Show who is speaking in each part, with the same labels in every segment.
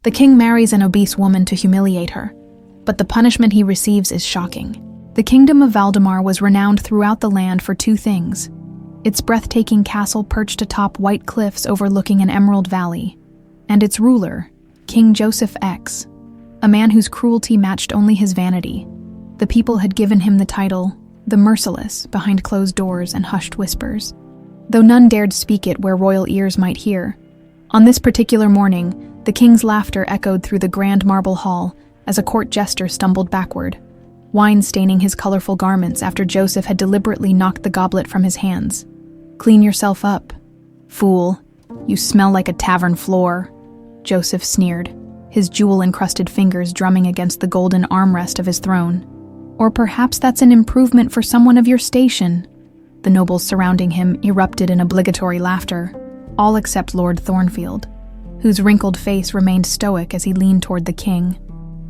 Speaker 1: The king marries an obese woman to humiliate her, but the punishment he receives is shocking. The Kingdom of Valdemar was renowned throughout the land for two things: its breathtaking castle perched atop white cliffs overlooking an emerald valley, and its ruler, King Joseph X, a man whose cruelty matched only his vanity. The people had given him the title, the Merciless, behind closed doors and hushed whispers, though none dared speak it where royal ears might hear. On this particular morning, the king's laughter echoed through the grand marble hall as a court jester stumbled backward, wine staining his colorful garments after Joseph had deliberately knocked the goblet from his hands. "Clean yourself up, fool. You smell like a tavern floor," Joseph sneered, his jewel-encrusted fingers drumming against the golden armrest of his throne. "Or perhaps that's an improvement for someone of your station." The nobles surrounding him erupted in obligatory laughter, all except Lord Thornfield, whose wrinkled face remained stoic as he leaned toward the king.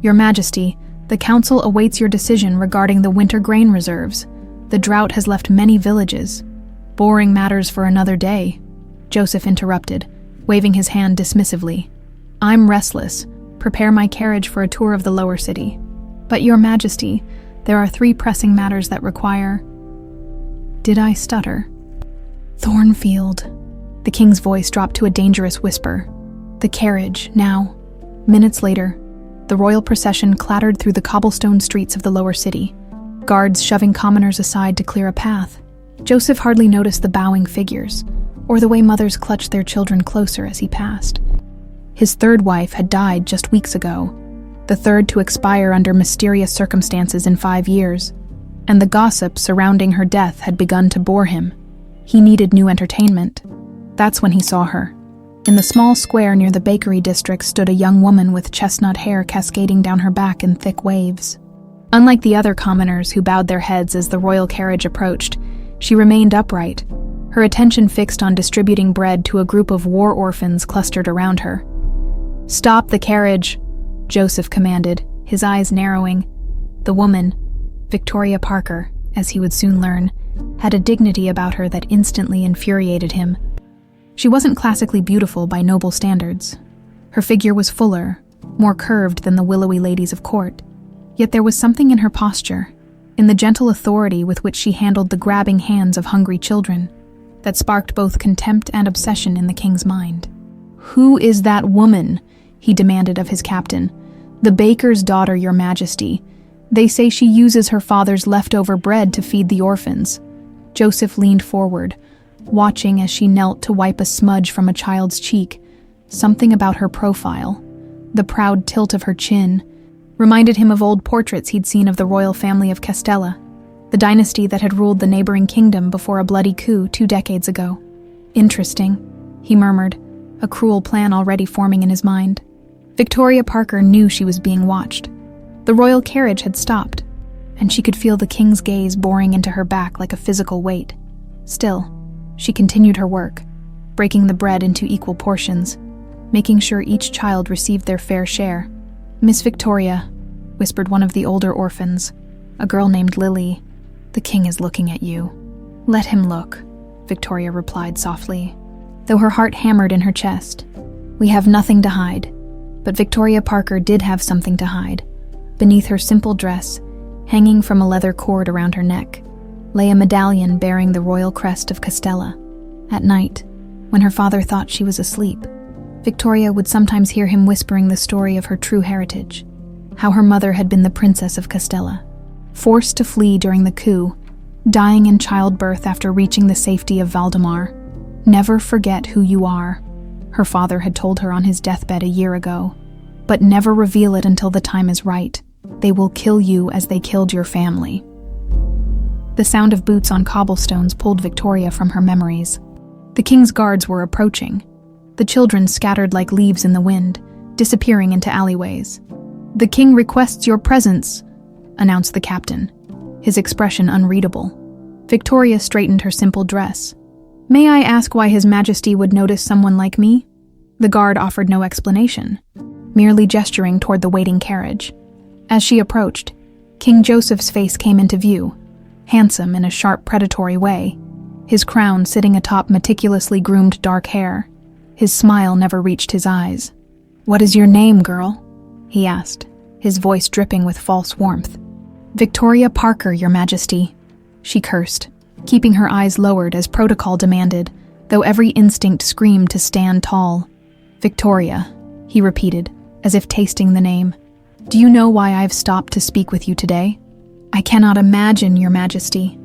Speaker 1: "Your Majesty, the council awaits your decision regarding the winter grain reserves. The drought has left many villages." "Boring matters for another day," Joseph interrupted, waving his hand dismissively. "I'm restless. Prepare my carriage for a tour of the lower city." "But Your Majesty, there are 3 pressing matters that require—" Did I stutter? "Thornfield." The king's voice dropped to a dangerous whisper. "The carriage, now." Minutes later, the royal procession clattered through the cobblestone streets of the lower city, guards shoving commoners aside to clear a path. Joseph hardly noticed the bowing figures, or the way mothers clutched their children closer as he passed. His 3rd wife had died just weeks ago, the 3rd to expire under mysterious circumstances in 5 years, and the gossip surrounding her death had begun to bore him. He needed new entertainment. That's when he saw her. In the small square near the bakery district stood a young woman with chestnut hair cascading down her back in thick waves. Unlike the other commoners who bowed their heads as the royal carriage approached, she remained upright, her attention fixed on distributing bread to a group of war orphans clustered around her. "Stop the carriage," Joseph commanded, his eyes narrowing. The woman, Victoria Parker, as he would soon learn, had a dignity about her that instantly infuriated him. She wasn't classically beautiful by noble standards. Her figure was fuller, more curved than the willowy ladies of court. Yet there was something in her posture, in the gentle authority with which she handled the grabbing hands of hungry children, that sparked both contempt and obsession in the king's mind. "Who is that woman?" he demanded of his captain. "The baker's daughter, Your Majesty. They say she uses her father's leftover bread to feed the orphans." Joseph leaned forward, watching as she knelt to wipe a smudge from a child's cheek. Something about her profile, the proud tilt of her chin, reminded him of old portraits he'd seen of the royal family of Castella, the dynasty that had ruled the neighboring kingdom before a bloody coup 2 decades ago. "Interesting," he murmured, a cruel plan already forming in his mind. Victoria Parker knew she was being watched. The royal carriage had stopped, and she could feel the king's gaze boring into her back like a physical weight. Still, she continued her work, breaking the bread into equal portions, making sure each child received their fair share. "Miss Victoria," whispered one of the older orphans, a girl named Lily, "the king is looking at you." "Let him look," Victoria replied softly, though her heart hammered in her chest. "We have nothing to hide." But Victoria Parker did have something to hide. Beneath her simple dress, hanging from a leather cord around her neck, lay a medallion bearing the royal crest of Castella. At night, when her father thought she was asleep, Victoria would sometimes hear him whispering the story of her true heritage, how her mother had been the princess of Castella, forced to flee during the coup, dying in childbirth after reaching the safety of Valdemar. "Never forget who you are," her father had told her on his deathbed a year ago, "but never reveal it until the time is right. They will kill you as they killed your family." The sound of boots on cobblestones pulled Victoria from her memories. The king's guards were approaching, the children scattered like leaves in the wind, disappearing into alleyways. "The king requests your presence," announced the captain, his expression unreadable. Victoria straightened her simple dress. "May I ask why His Majesty would notice someone like me?" The guard offered no explanation, merely gesturing toward the waiting carriage. As she approached, King Joseph's face came into view, handsome in a sharp, predatory way, his crown sitting atop meticulously groomed dark hair. His smile never reached his eyes. "What is your name, girl?" he asked, his voice dripping with false warmth. "Victoria Parker, Your Majesty," she cursed, keeping her eyes lowered as protocol demanded, though every instinct screamed to stand tall. "Victoria," he repeated, as if tasting the name. "Do you know why I've stopped to speak with you today?" "I cannot imagine, Your Majesty,"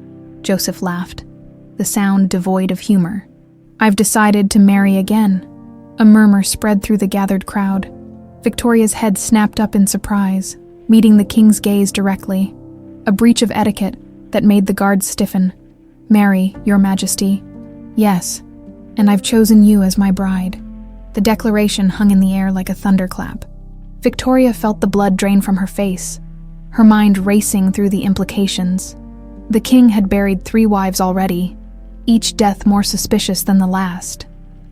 Speaker 1: Joseph laughed, the sound devoid of humor. "I've decided to marry again." A murmur spread through the gathered crowd. Victoria's head snapped up in surprise, meeting the king's gaze directly, a breach of etiquette that made the guards stiffen. "Marry, Your Majesty." "Yes, and I've chosen you as my bride." The declaration hung in the air like a thunderclap. Victoria felt the blood drain from her face, her mind racing through the implications. The king had buried 3 wives already, each death more suspicious than the last.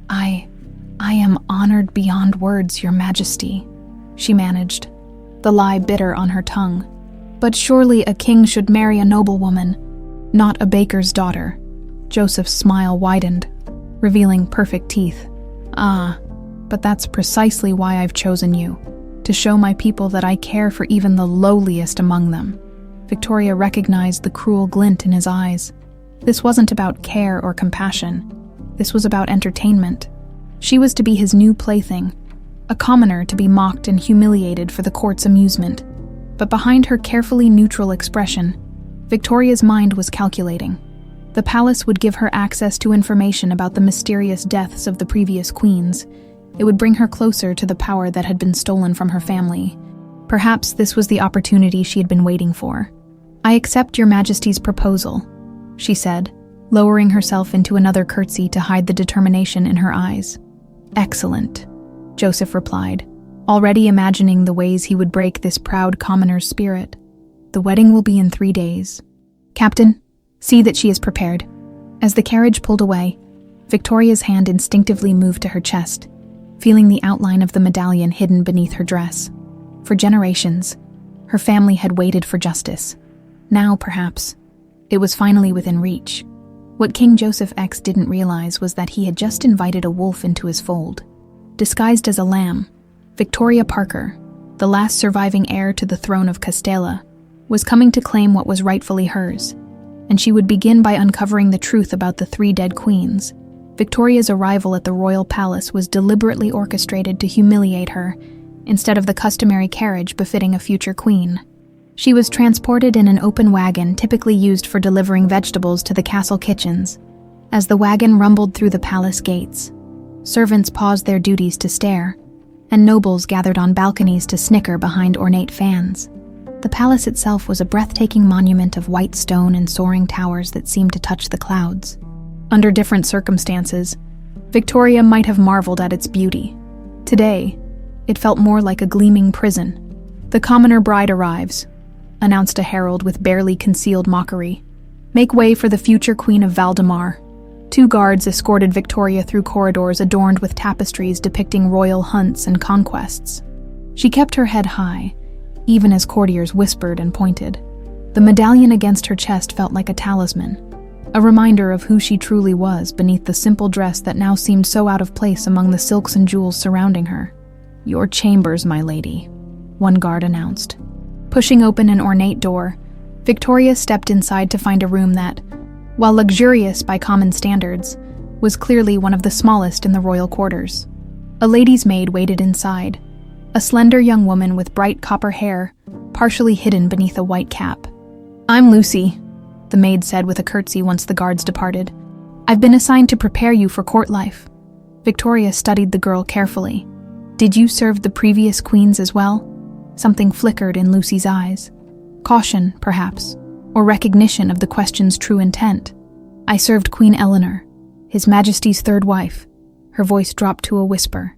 Speaker 1: I am honored beyond words, Your Majesty," she managed, the lie bitter on her tongue. "But surely a king should marry a noblewoman, not a baker's daughter." Joseph's smile widened, revealing perfect teeth. "Ah, but that's precisely why I've chosen you, to show my people that I care for even the lowliest among them." Victoria recognized the cruel glint in his eyes. This wasn't about care or compassion. This was about entertainment. She was to be his new plaything, a commoner to be mocked and humiliated for the court's amusement. But behind her carefully neutral expression, Victoria's mind was calculating. The palace would give her access to information about the mysterious deaths of the previous queens. It would bring her closer to the power that had been stolen from her family. Perhaps this was the opportunity she had been waiting for. "I accept Your Majesty's proposal," she said, lowering herself into another curtsy to hide the determination in her eyes. "Excellent," Joseph replied, already imagining the ways he would break this proud commoner's spirit. "The wedding will be in 3 days. Captain, see that she is prepared." As the carriage pulled away, Victoria's hand instinctively moved to her chest, feeling the outline of the medallion hidden beneath her dress. For generations, her family had waited for justice. Now, perhaps, it was finally within reach. What King Joseph X didn't realize was that he had just invited a wolf into his fold. Disguised as a lamb, Victoria Parker, the last surviving heir to the throne of Castella, was coming to claim what was rightfully hers, and she would begin by uncovering the truth about the 3 dead queens. Victoria's arrival at the royal palace was deliberately orchestrated to humiliate her, instead of the customary carriage befitting a future queen. She was transported in an open wagon typically used for delivering vegetables to the castle kitchens. As the wagon rumbled through the palace gates, servants paused their duties to stare, and nobles gathered on balconies to snicker behind ornate fans. The palace itself was a breathtaking monument of white stone and soaring towers that seemed to touch the clouds. Under different circumstances, Victoria might have marveled at its beauty. Today, it felt more like a gleaming prison. "The commoner bride arrives," announced a herald with barely concealed mockery. "Make way for the future Queen of Valdemar." 2 guards escorted Victoria through corridors adorned with tapestries depicting royal hunts and conquests. She kept her head high, even as courtiers whispered and pointed. The medallion against her chest felt like a talisman, a reminder of who she truly was beneath the simple dress that now seemed so out of place among the silks and jewels surrounding her. "Your chambers, my lady," one guard announced. Pushing open an ornate door, Victoria stepped inside to find a room that, while luxurious by common standards, was clearly one of the smallest in the royal quarters. A lady's maid waited inside, a slender young woman with bright copper hair, partially hidden beneath a white cap. "I'm Lucy," the maid said with a curtsy once the guards departed. "I've been assigned to prepare you for court life." Victoria studied the girl carefully. "Did you serve the previous queens as well?" Something flickered in Lucy's eyes. Caution, perhaps, or recognition of the question's true intent. "I served Queen Eleanor, His Majesty's 3rd wife." Her voice dropped to a whisper.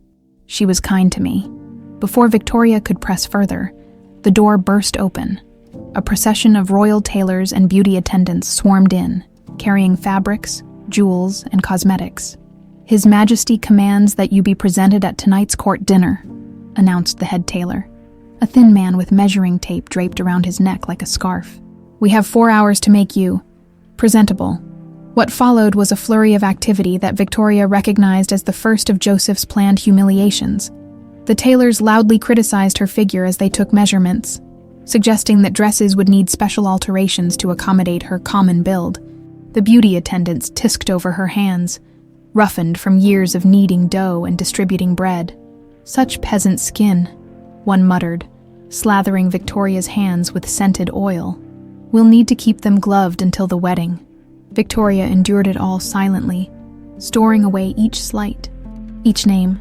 Speaker 1: "She was kind to me." Before Victoria could press further, the door burst open. A procession of royal tailors and beauty attendants swarmed in, carrying fabrics, jewels, and cosmetics. "His Majesty commands that you be presented at tonight's court dinner," announced the head tailor, a thin man with measuring tape draped around his neck like a scarf. "We have 4 hours to make you presentable." What followed was a flurry of activity that Victoria recognized as the first of Joseph's planned humiliations. The tailors loudly criticized her figure as they took measurements, suggesting that dresses would need special alterations to accommodate her common build. The beauty attendants tisked over her hands, roughened from years of kneading dough and distributing bread. "Such peasant skin," one muttered, slathering Victoria's hands with scented oil. "We'll need to keep them gloved until the wedding." Victoria endured it all silently, storing away each slight, each name,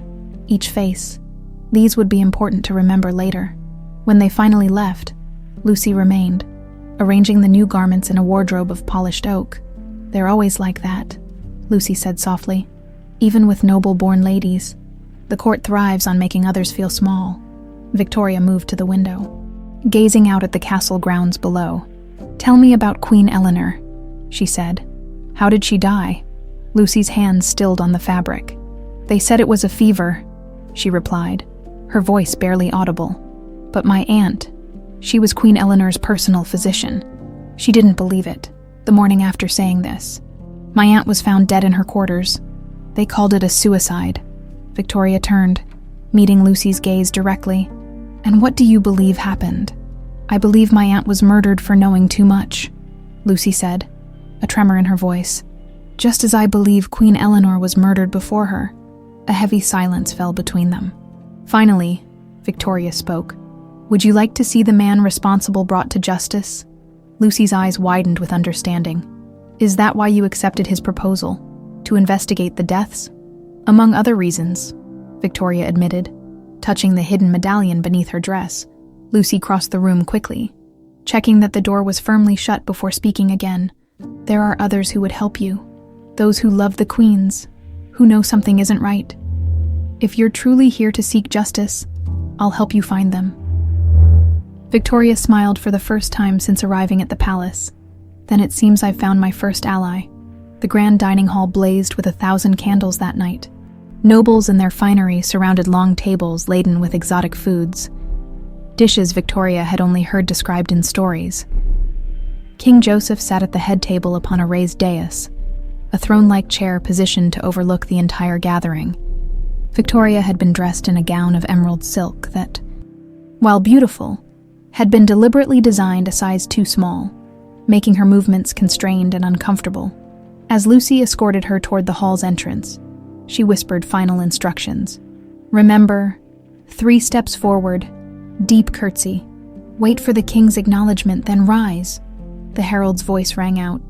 Speaker 1: each face. These would be important to remember later. When they finally left, Lucy remained, arranging the new garments in a wardrobe of polished oak. "They're always like that," Lucy said softly. "Even with noble-born ladies, the court thrives on making others feel small." Victoria moved to the window, gazing out at the castle grounds below. "Tell me about Queen Eleanor," she said. "How did she die?" Lucy's hands stilled on the fabric. "They said it was a fever," she replied, her voice barely audible. "But my aunt, she was Queen Eleanor's personal physician. She didn't believe it, the morning after saying this. My aunt was found dead in her quarters. They called it a suicide." Victoria turned, meeting Lucy's gaze directly. "And what do you believe happened?" "I believe my aunt was murdered for knowing too much," Lucy said, a tremor in her voice. "Just as I believe Queen Eleanor was murdered before her." A heavy silence fell between them. Finally, Victoria spoke. "Would you like to see the man responsible brought to justice?" Lucy's eyes widened with understanding. "Is that why you accepted his proposal? To investigate the deaths?" "Among other reasons," Victoria admitted, touching the hidden medallion beneath her dress. Lucy crossed the room quickly, checking that the door was firmly shut before speaking again. "There are others who would help you. Those who love the queens, who know something isn't right. If you're truly here to seek justice, I'll help you find them." Victoria smiled for the first time since arriving at the palace. "Then it seems I've found my first ally." The grand dining hall blazed with 1,000 candles that night. Nobles in their finery surrounded long tables laden with exotic foods, dishes Victoria had only heard described in stories. King Joseph sat at the head table upon a raised dais, a throne-like chair positioned to overlook the entire gathering. Victoria had been dressed in a gown of emerald silk that, while beautiful, had been deliberately designed a size too small, making her movements constrained and uncomfortable. As Lucy escorted her toward the hall's entrance, she whispered final instructions. "Remember, 3 steps forward, deep curtsy. Wait for the king's acknowledgement, then rise." The herald's voice rang out,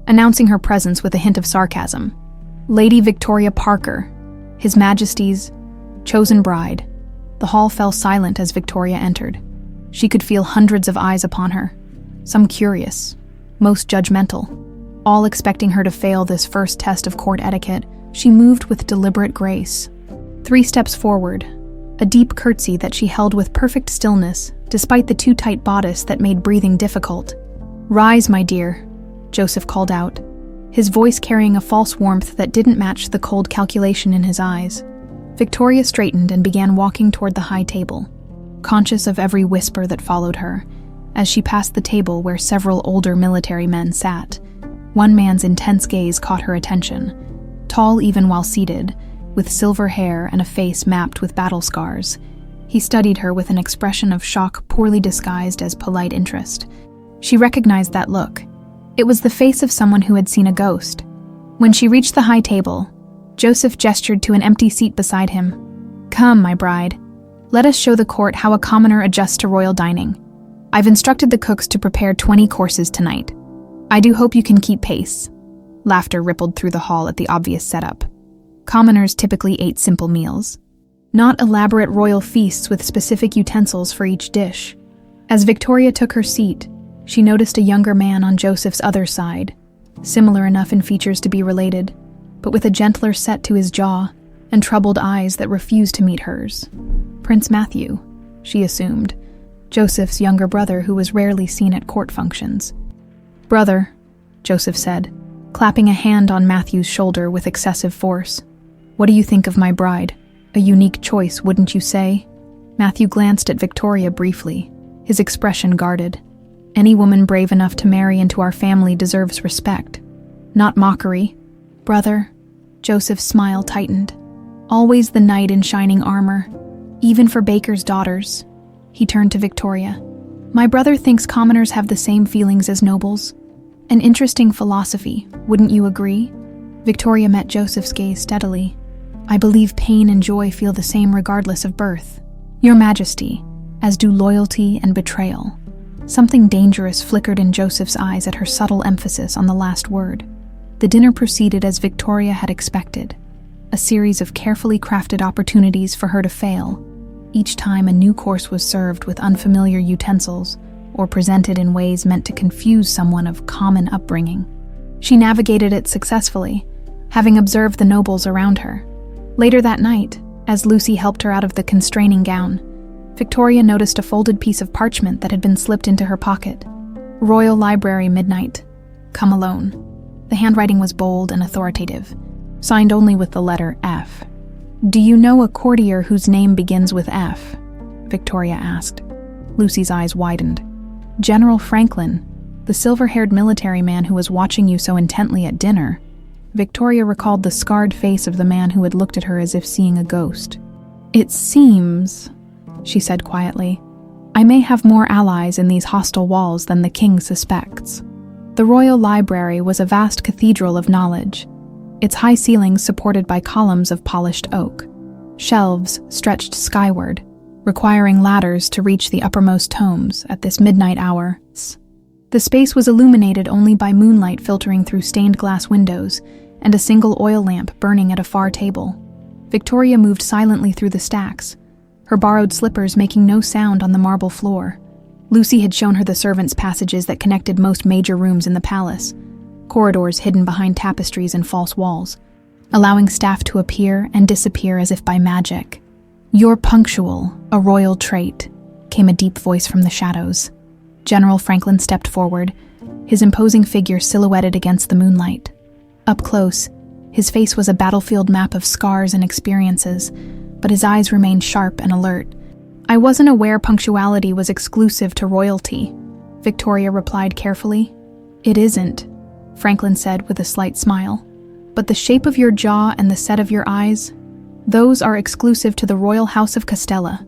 Speaker 1: announcing her presence with a hint of sarcasm. "Lady Victoria Parker, His Majesty's chosen bride." The hall fell silent as Victoria entered. She could feel hundreds of eyes upon her, some curious, most judgmental, all expecting her to fail this first test of court etiquette. She moved with deliberate grace. 3 steps forward, a deep curtsy that she held with perfect stillness, despite the too tight bodice that made breathing difficult. "Rise, my dear," Joseph called out, his voice carrying a false warmth that didn't match the cold calculation in his eyes. Victoria straightened and began walking toward the high table, conscious of every whisper that followed her, as she passed the table where several older military men sat. One man's intense gaze caught her attention. Tall even while seated, with silver hair and a face mapped with battle scars, he studied her with an expression of shock poorly disguised as polite interest. She recognized that look. It was the face of someone who had seen a ghost. When she reached the high table, Joseph gestured to an empty seat beside him. "Come, my bride. Let us show the court how a commoner adjusts to royal dining. I've instructed the cooks to prepare 20 courses tonight. I do hope you can keep pace." Laughter rippled through the hall at the obvious setup. Commoners typically ate simple meals, not elaborate royal feasts with specific utensils for each dish. As Victoria took her seat, she noticed a younger man on Joseph's other side, similar enough in features to be related, but with a gentler set to his jaw and troubled eyes that refused to meet hers. Prince Matthew, she assumed, Joseph's younger brother who was rarely seen at court functions. "Brother," Joseph said, clapping a hand on Matthew's shoulder with excessive force. "What do you think of my bride? A unique choice, wouldn't you say?" Matthew glanced at Victoria briefly, his expression guarded. "Any woman brave enough to marry into our family deserves respect, not mockery." "Brother," Joseph's smile tightened. "Always the knight in shining armor. Even for bakers' daughters. He turned to Victoria. My brother thinks commoners have the same feelings as nobles. An interesting philosophy, wouldn't you agree? Victoria met Joseph's gaze steadily. I believe pain and joy feel the same regardless of birth. Your Majesty, as do loyalty and betrayal. Something dangerous flickered in Joseph's eyes at her subtle emphasis on the last word. The dinner proceeded as Victoria had expected, a series of carefully crafted opportunities for her to fail. Each time a new course was served with unfamiliar utensils or presented in ways meant to confuse someone of common upbringing. She navigated it successfully, having observed the nobles around her. Later that night, as Lucy helped her out of the constraining gown, Victoria noticed a folded piece of parchment that had been slipped into her pocket. Royal Library, midnight. Come alone. The handwriting was bold and authoritative, signed only with the letter F. Do you know a courtier whose name begins with F? Victoria asked. Lucy's eyes widened. General Franklin, the silver-haired military man who was watching you so intently at dinner. Victoria recalled the scarred face of the man who had looked at her as if seeing a ghost. It seems, she said quietly, I may have more allies in these hostile walls than the king suspects. The Royal Library was a vast cathedral of knowledge, its high ceilings supported by columns of polished oak. Shelves stretched skyward, requiring ladders to reach the uppermost tomes at this midnight hour. The space was illuminated only by moonlight filtering through stained glass windows and a single oil lamp burning at a far table. Victoria moved silently through the stacks, her borrowed slippers making no sound on the marble floor. Lucy had shown her the servants' passages that connected most major rooms in the palace, corridors hidden behind tapestries and false walls, allowing staff to appear and disappear as if by magic. You're punctual, a royal trait, came a deep voice from the shadows. General Franklin stepped forward, his imposing figure silhouetted against the moonlight. Up close, his face was a battlefield map of scars and experiences, but his eyes remained sharp and alert. I wasn't aware punctuality was exclusive to royalty, Victoria replied carefully. It isn't, Franklin said with a slight smile. But the shape of your jaw and the set of your eyes, those are exclusive to the Royal House of Castella.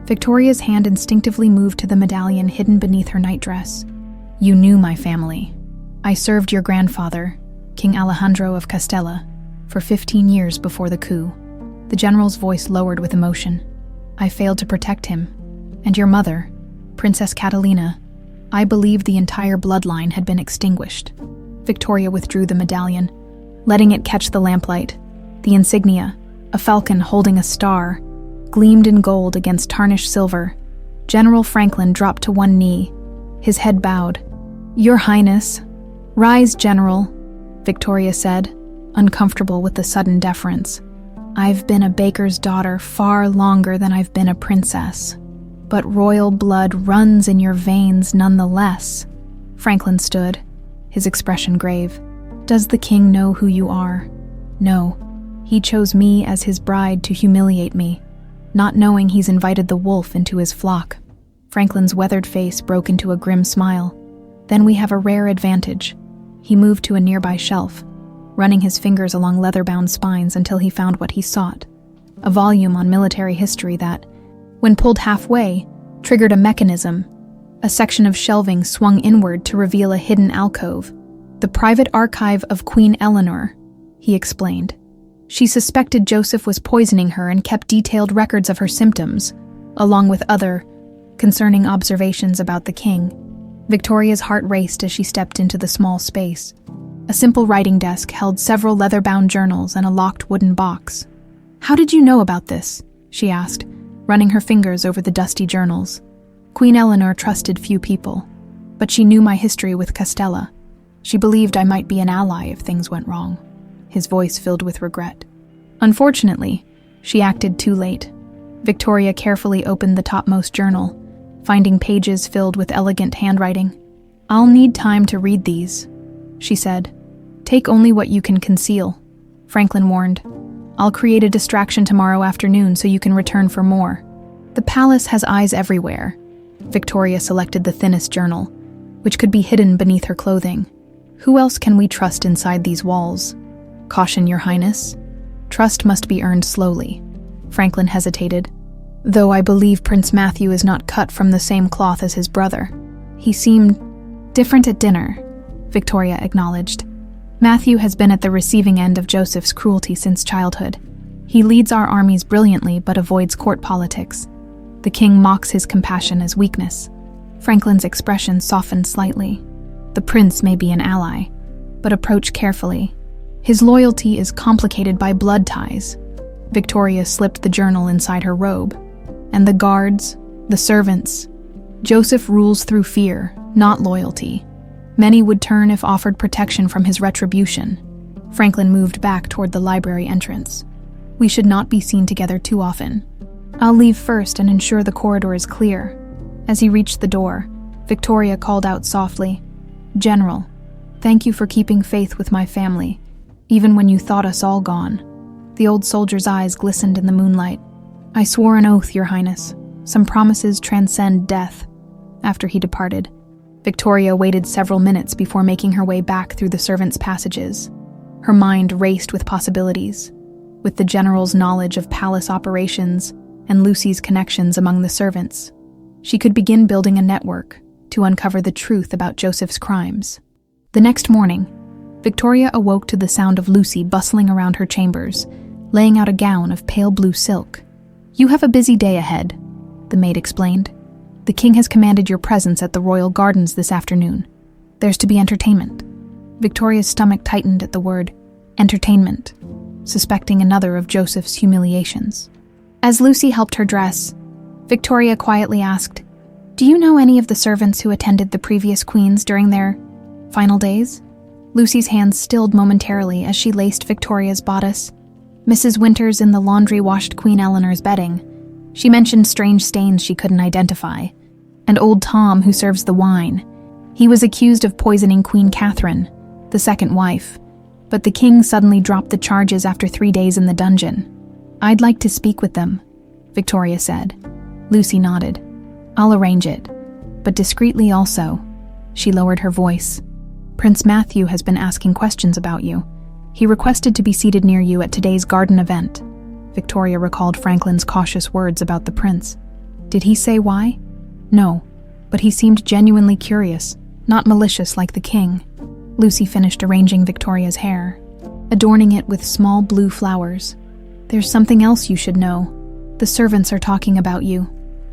Speaker 1: Victoria's hand instinctively moved to the medallion hidden beneath her nightdress. You knew my family. I served your grandfather, King Alejandro of Castella, for 15 years before the coup. The general's voice lowered with emotion. I failed to protect him. And your mother, Princess Catalina, I believed the entire bloodline had been extinguished. Victoria withdrew the medallion, letting it catch the lamplight. The insignia, a falcon holding a star, gleamed in gold against tarnished silver. General Franklin dropped to one knee, his head bowed. Your Highness. Rise, General, Victoria said, uncomfortable with the sudden deference. I've been a baker's daughter far longer than I've been a princess, but royal blood runs in your veins nonetheless. Franklin stood, his expression grave. Does the king know who you are? No. He chose me as his bride to humiliate me, not knowing he's invited the wolf into his flock. Franklin's weathered face broke into a grim smile. Then we have a rare advantage. He moved to a nearby shelf, running his fingers along leather-bound spines until he found what he sought. A volume on military history that, when pulled halfway, triggered a mechanism. A section of shelving swung inward to reveal a hidden alcove. The private archive of Queen Eleanor, he explained. She suspected Joseph was poisoning her and kept detailed records of her symptoms, along with other concerning observations about the king. Victoria's heart raced as she stepped into the small space. A simple writing desk held several leather-bound journals and a locked wooden box. How did you know about this? She asked, running her fingers over the dusty journals. Queen Eleanor trusted few people, but she knew my history with Castella. She believed I might be an ally if things went wrong. His voice filled with regret. Unfortunately, she acted too late. Victoria carefully opened the topmost journal, finding pages filled with elegant handwriting. I'll need time to read these, she said. Take only what you can conceal, Franklin warned. I'll create a distraction tomorrow afternoon so you can return for more. The palace has eyes everywhere. Victoria selected the thinnest journal, which could be hidden beneath her clothing. Who else can we trust inside these walls? Caution, Your Highness. Trust must be earned slowly. Franklin hesitated. though I believe Prince Matthew is not cut from the same cloth as his brother. He seemed different at dinner, Victoria acknowledged. Matthew has been at the receiving end of Joseph's cruelty since childhood. He leads our armies brilliantly but avoids court politics. The king mocks his compassion as weakness. Franklin's expression softened slightly. The prince may be an ally, but approach carefully. His loyalty is complicated by blood ties. Victoria slipped the journal inside her robe. And the guards, the servants. Joseph rules through fear, not loyalty. Many would turn if offered protection from his retribution. Franklin moved back toward the library entrance. We should not be seen together too often. I'll leave first and ensure the corridor is clear. As he reached the door, Victoria called out softly, "General, thank you for keeping faith with my family, even when you thought us all gone." The old soldier's eyes glistened in the moonlight. "I swore an oath, Your Highness. Some promises transcend death." After he departed, Victoria waited several minutes before making her way back through the servants' passages. Her mind raced with possibilities. With the general's knowledge of palace operations and Lucy's connections among the servants, she could begin building a network to uncover the truth about Joseph's crimes. The next morning, Victoria awoke to the sound of Lucy bustling around her chambers, laying out a gown of pale blue silk. "You have a busy day ahead," the maid explained. "The king has commanded your presence at the royal gardens this afternoon. There's to be entertainment." Victoria's stomach tightened at the word entertainment, suspecting another of Joseph's humiliations. As Lucy helped her dress, Victoria quietly asked, "Do you know any of the servants who attended the previous queens during their final days?" Lucy's hands stilled momentarily as she laced Victoria's bodice. Mrs. Winters in the laundry washed Queen Eleanor's bedding. She mentioned strange stains she couldn't identify. And old Tom, who serves the wine. He was accused of poisoning Queen Catherine, the second wife. But the king suddenly dropped the charges after 3 days in the dungeon. "I'd like to speak with them," Victoria said. Lucy nodded. "I'll arrange it. But discreetly also." She lowered her voice. "Prince Matthew has been asking questions about you. He requested to be seated near you at today's garden event." Victoria recalled Franklin's cautious words about the prince. "Did he say why?" "No, but he seemed genuinely curious, not malicious like the king." Lucy finished arranging Victoria's hair, adorning it with small blue flowers. "There's something else you should know. The servants are talking about you."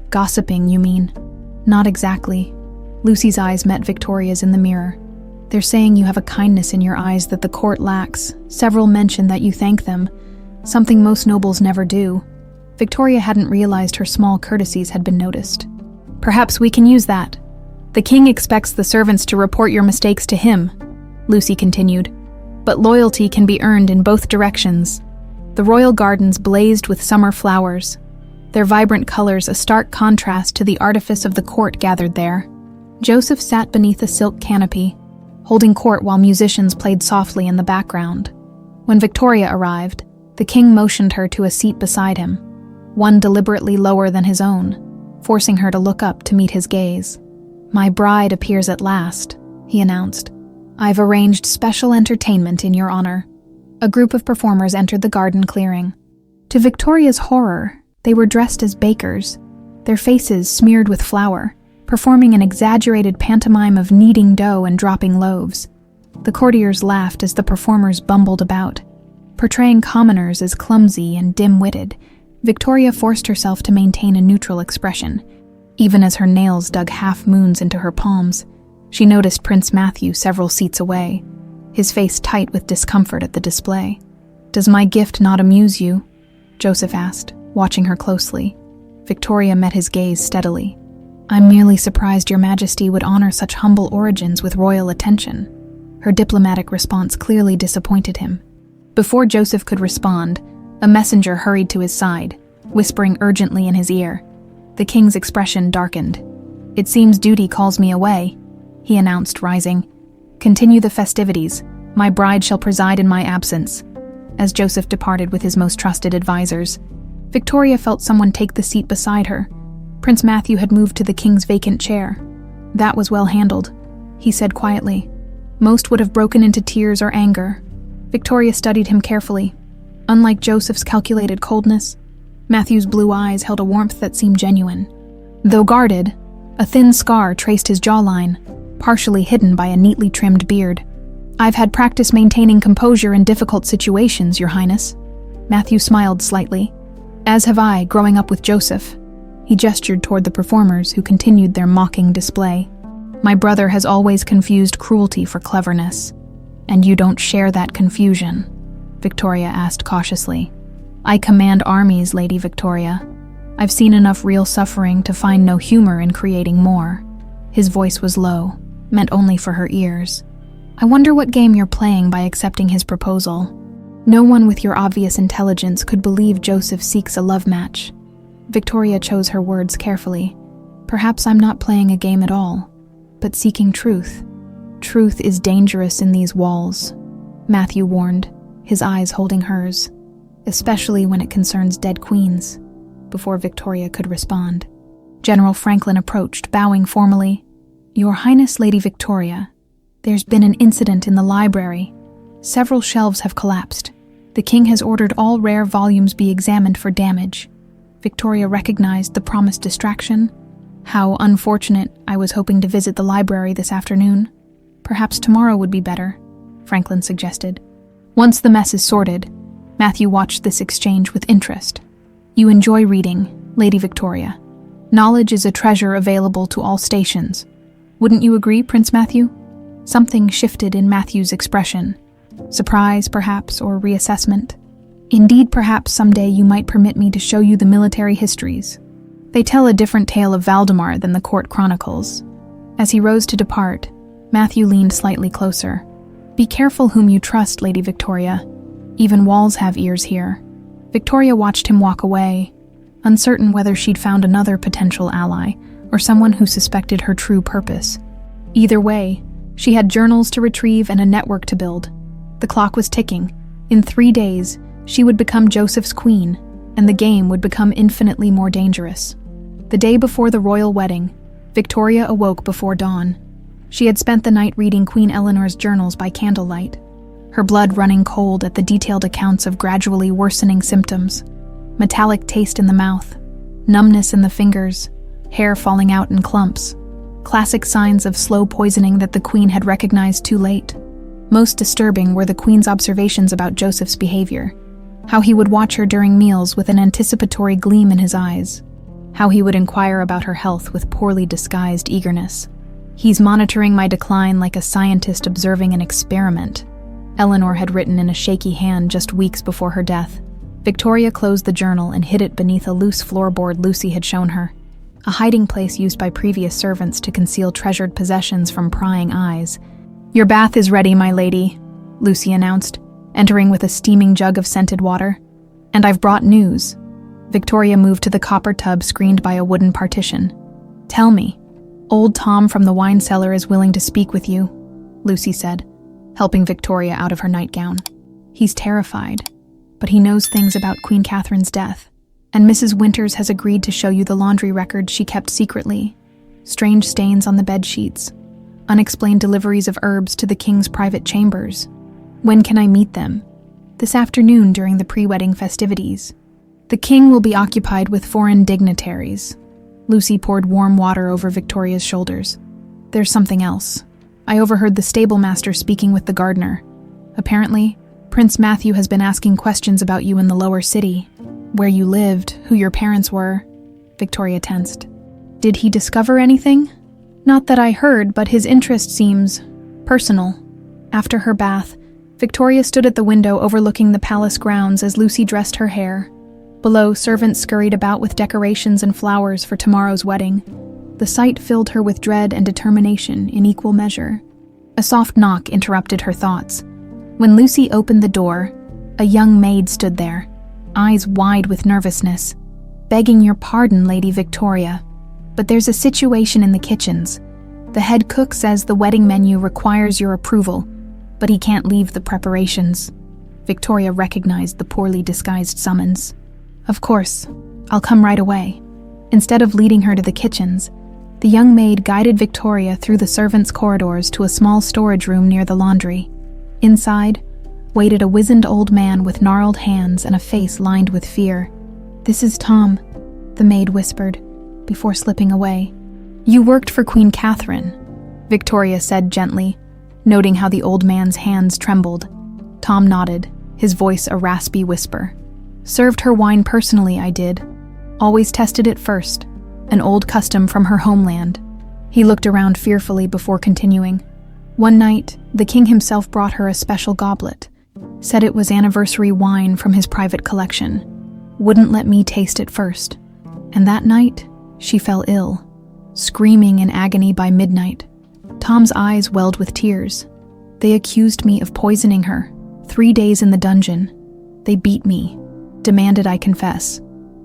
Speaker 1: "Gossiping, you mean?" "Not exactly." Lucy's eyes met Victoria's in the mirror. "They're saying you have a kindness in your eyes that the court lacks. Several mention that you thank them, something most nobles never do." Victoria hadn't realized her small courtesies had been noticed. "Perhaps we can use that. The king expects the servants to report your mistakes to him," Lucy continued. "But loyalty can be earned in both directions." The royal gardens blazed with summer flowers, their vibrant colors a stark contrast to the artifice of the court gathered there. Joseph sat beneath a silk canopy, holding court while musicians played softly in the background. When Victoria arrived, the king motioned her to a seat beside him, one deliberately lower than his own, forcing her to look up to meet his gaze. "My bride appears at last," he announced. "I've arranged special entertainment in your honor." A group of performers entered the garden clearing. To Victoria's horror, they were dressed as bakers, their faces smeared with flour, performing an exaggerated pantomime of kneading dough and dropping loaves. The courtiers laughed as the performers bumbled about. Portraying commoners as clumsy and dim-witted, Victoria forced herself to maintain a neutral expression. Even as her nails dug half-moons into her palms, she noticed Prince Matthew several seats away, his face tight with discomfort at the display. "Does my gift not amuse you?" Joseph asked, watching her closely. Victoria met his gaze steadily. "I'm merely surprised your majesty would honor such humble origins with royal attention." Her diplomatic response clearly disappointed him. Before Joseph could respond, a messenger hurried to his side, whispering urgently in his ear. The king's expression darkened. "It seems duty calls me away," he announced, rising. "Continue the festivities. My bride shall preside in my absence." As Joseph departed with his most trusted advisors, Victoria felt someone take the seat beside her. Prince Matthew had moved to the king's vacant chair. "That was well handled," he said quietly. Most would have broken into tears or anger. Victoria studied him carefully. Unlike Joseph's calculated coldness, Matthew's blue eyes held a warmth that seemed genuine. Though guarded, a thin scar traced his jawline, partially hidden by a neatly trimmed beard. "I've had practice maintaining composure in difficult situations, Your Highness." Matthew smiled slightly. "As have I, growing up with Joseph." He gestured toward the performers, who continued their mocking display. "My brother has always confused cruelty for cleverness. And you don't share that confusion?" Victoria asked cautiously. "I command armies, Lady Victoria. I've seen enough real suffering to find no humor in creating more." His voice was low, meant only for her ears. "I wonder what game you're playing by accepting his proposal. No one with your obvious intelligence could believe Joseph seeks a love match." Victoria chose her words carefully. "Perhaps I'm not playing a game at all, but seeking truth. Truth is dangerous in these walls," Matthew warned, his eyes holding hers, "especially when it concerns dead queens." Before Victoria could respond, General Franklin approached, bowing formally. "Your Highness, Lady Victoria, there's been an incident in the library. Several shelves have collapsed. The king has ordered all rare volumes be examined for damage." Victoria recognized the promised distraction. "How unfortunate. I was hoping to visit the library this afternoon. Perhaps tomorrow would be better," Franklin suggested. Once the mess is sorted, Matthew watched this exchange with interest. "You enjoy reading, Lady Victoria. Knowledge is a treasure available to all stations. Wouldn't you agree, Prince Matthew?" Something shifted in Matthew's expression. Surprise, perhaps, or reassessment. "Indeed, perhaps someday you might permit me to show you the military histories. They tell a different tale of Valdemar than the court chronicles." As he rose to depart, Matthew leaned slightly closer. "Be careful whom you trust, Lady Victoria. Even walls have ears here." Victoria watched him walk away, uncertain whether she'd found another potential ally or someone who suspected her true purpose. Either way, she had journals to retrieve and a network to build. The clock was ticking. In 3 days, she would become Joseph's queen, and the game would become infinitely more dangerous. The day before the royal wedding, Victoria awoke before dawn. She had spent the night reading Queen Eleanor's journals by candlelight, her blood running cold at the detailed accounts of gradually worsening symptoms. Metallic taste in the mouth, numbness in the fingers, hair falling out in clumps. Classic signs of slow poisoning that the queen had recognized too late. Most disturbing were the queen's observations about Joseph's behavior. How he would watch her during meals with an anticipatory gleam in his eyes. How he would inquire about her health with poorly disguised eagerness. "He's monitoring my decline like a scientist observing an experiment," Eleanor had written in a shaky hand just weeks before her death. Victoria closed the journal and hid it beneath a loose floorboard Lucy had shown her, a hiding place used by previous servants to conceal treasured possessions from prying eyes. "Your bath is ready, my lady," Lucy announced, entering with a steaming jug of scented water. "And I've brought news." Victoria moved to the copper tub screened by a wooden partition. "Tell me. Old Tom from the wine cellar is willing to speak with you," Lucy said, helping Victoria out of her nightgown. "He's terrified, but he knows things about Queen Catherine's death, and Mrs. Winters has agreed to show you the laundry records she kept secretly. Strange stains on the bed sheets, unexplained deliveries of herbs to the king's private chambers. When can I meet them?" "This afternoon during the pre-wedding festivities. The king will be occupied with foreign dignitaries." Lucy poured warm water over Victoria's shoulders. "There's something else. I overheard the stable master speaking with the gardener. Apparently, Prince Matthew has been asking questions about you in the lower city. Where you lived, who your parents were." Victoria tensed. "Did he discover anything?" "Not that I heard, but his interest seems personal." After her bath, Victoria stood at the window overlooking the palace grounds as Lucy dressed her hair. Below, servants scurried about with decorations and flowers for tomorrow's wedding. The sight filled her with dread and determination in equal measure. A soft knock interrupted her thoughts. When Lucy opened the door, a young maid stood there, eyes wide with nervousness. "Begging your pardon, Lady Victoria, but there's a situation in the kitchens. The head cook says the wedding menu requires your approval, but he can't leave the preparations." Victoria recognized the poorly disguised summons. "Of course, I'll come right away." Instead of leading her to the kitchens, the young maid guided Victoria through the servants' corridors to a small storage room near the laundry. Inside waited a wizened old man with gnarled hands and a face lined with fear. "This is Tom," the maid whispered, before slipping away. "You worked for Queen Catherine," Victoria said gently, noting how the old man's hands trembled. Tom nodded, his voice a raspy whisper. "Served her wine personally, I did. Always tested it first, an old custom from her homeland." He looked around fearfully before continuing. "One night, the king himself brought her a special goblet. Said it was anniversary wine from his private collection. Wouldn't let me taste it first. And that night, she fell ill, screaming in agony by midnight. Tom's eyes welled with tears. They accused me of poisoning her. 3 days in the dungeon. They beat me, demanded I confess.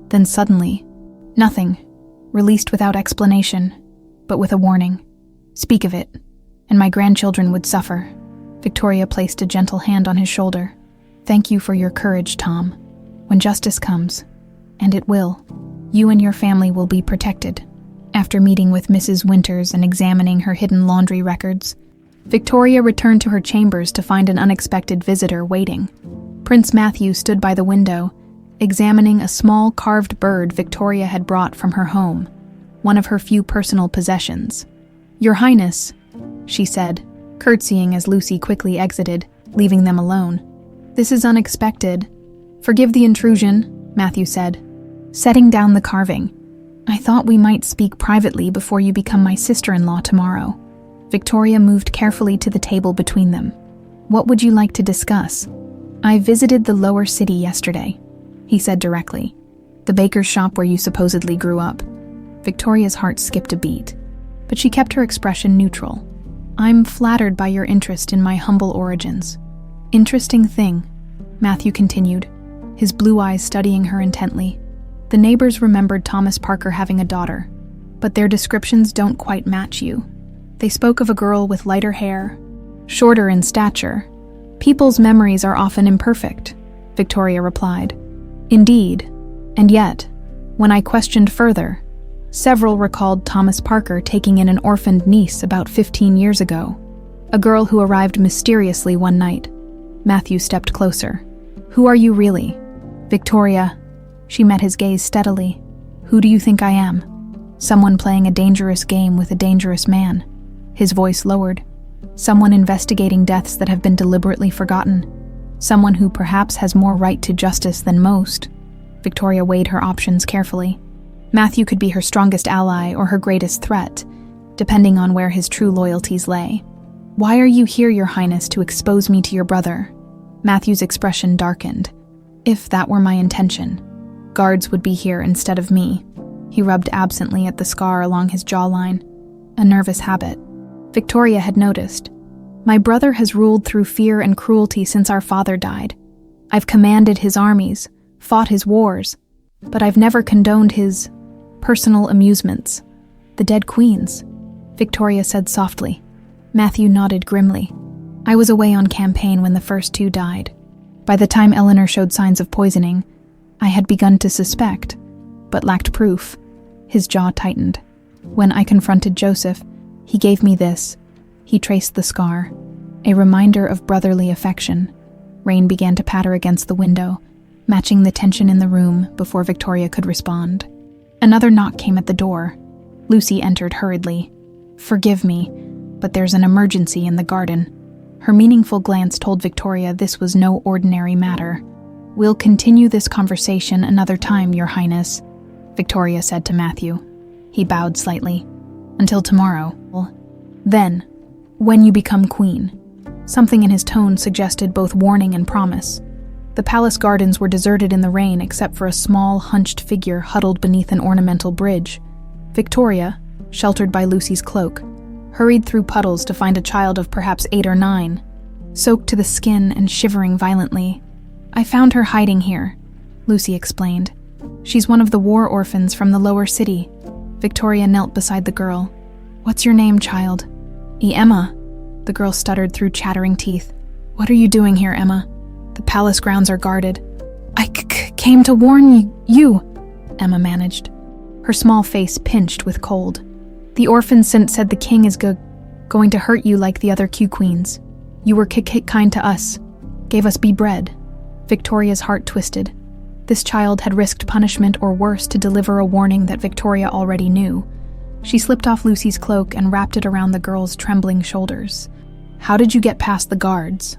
Speaker 1: Then suddenly, nothing, released without explanation, but with a warning. Speak of it, and my grandchildren would suffer." Victoria placed a gentle hand on his shoulder. "Thank you for your courage, Tom. When justice comes, and it will, you and your family will be protected." After meeting with Mrs. Winters and examining her hidden laundry records, Victoria returned to her chambers to find an unexpected visitor waiting. Prince Matthew stood by the window, examining a small carved bird Victoria had brought from her home, one of her few personal possessions. "Your Highness," she said, curtsying as Lucy quickly exited, leaving them alone. "This is unexpected. Forgive the intrusion," Matthew said, setting down the carving. "I thought we might speak privately before you become my sister-in-law tomorrow." Victoria moved carefully to the table between them. "What would you like to discuss?" "I visited the lower city yesterday," he said directly. "The baker's shop where you supposedly grew up." Victoria's heart skipped a beat, but she kept her expression neutral. "I'm flattered by your interest in my humble origins." "Interesting thing," Matthew continued, his blue eyes studying her intently. "The neighbors remembered Thomas Parker having a daughter, but their descriptions don't quite match you. They spoke of a girl with lighter hair, shorter in stature. People's memories are often imperfect," Victoria replied. "Indeed, and yet, when I questioned further, several recalled Thomas Parker taking in an orphaned niece about 15 years ago, a girl who arrived mysteriously one night." Matthew stepped closer. "Who are you really?" "Victoria." She met his gaze steadily. "Who do you think I am?" "Someone playing a dangerous game with a dangerous man." His voice lowered. "Someone investigating deaths that have been deliberately forgotten. Someone who perhaps has more right to justice than most." Victoria weighed her options carefully. Matthew could be her strongest ally or her greatest threat, depending on where his true loyalties lay. "Why are you here, Your Highness, to expose me to your brother?" Matthew's expression darkened. "If that were my intention, guards would be here instead of me." He rubbed absently at the scar along his jawline. "A nervous habit." Victoria had noticed. "My brother has ruled through fear and cruelty since our father died. I've commanded his armies, fought his wars, but I've never condoned his personal amusements." "The dead queens," Victoria said softly. Matthew nodded grimly. "I was away on campaign when the first two died. By the time Eleanor showed signs of poisoning, I had begun to suspect, but lacked proof." His jaw tightened. "When I confronted Joseph, he gave me this." He traced the scar, a reminder of brotherly affection. Rain began to patter against the window, matching the tension in the room before Victoria could respond. Another knock came at the door. Lucy entered hurriedly. "Forgive me, but there's an emergency in the garden." Her meaningful glance told Victoria this was no ordinary matter. "We'll continue this conversation another time, Your Highness," Victoria said to Matthew. He bowed slightly. "Until tomorrow. Then, when you become queen." Something in his tone suggested both warning and promise. The palace gardens were deserted in the rain except for a small, hunched figure huddled beneath an ornamental bridge. Victoria, sheltered by Lucy's cloak, hurried through puddles to find a child of perhaps 8 or 9, soaked to the skin and shivering violently. "I found her hiding here," Lucy explained. "She's one of the war orphans from the lower city." Victoria knelt beside the girl. "What's your name, child?" "Emma," the girl stuttered through chattering teeth. "What are you doing here, Emma? The palace grounds are guarded." "I came to warn you," Emma managed. Her small face pinched with cold. "The orphans said the king is going to hurt you like the other Q queens. You were kind to us, gave us bee bread." Victoria's heart twisted. This child had risked punishment or worse to deliver a warning that Victoria already knew. She slipped off Lucy's cloak and wrapped it around the girl's trembling shoulders. "How did you get past the guards?"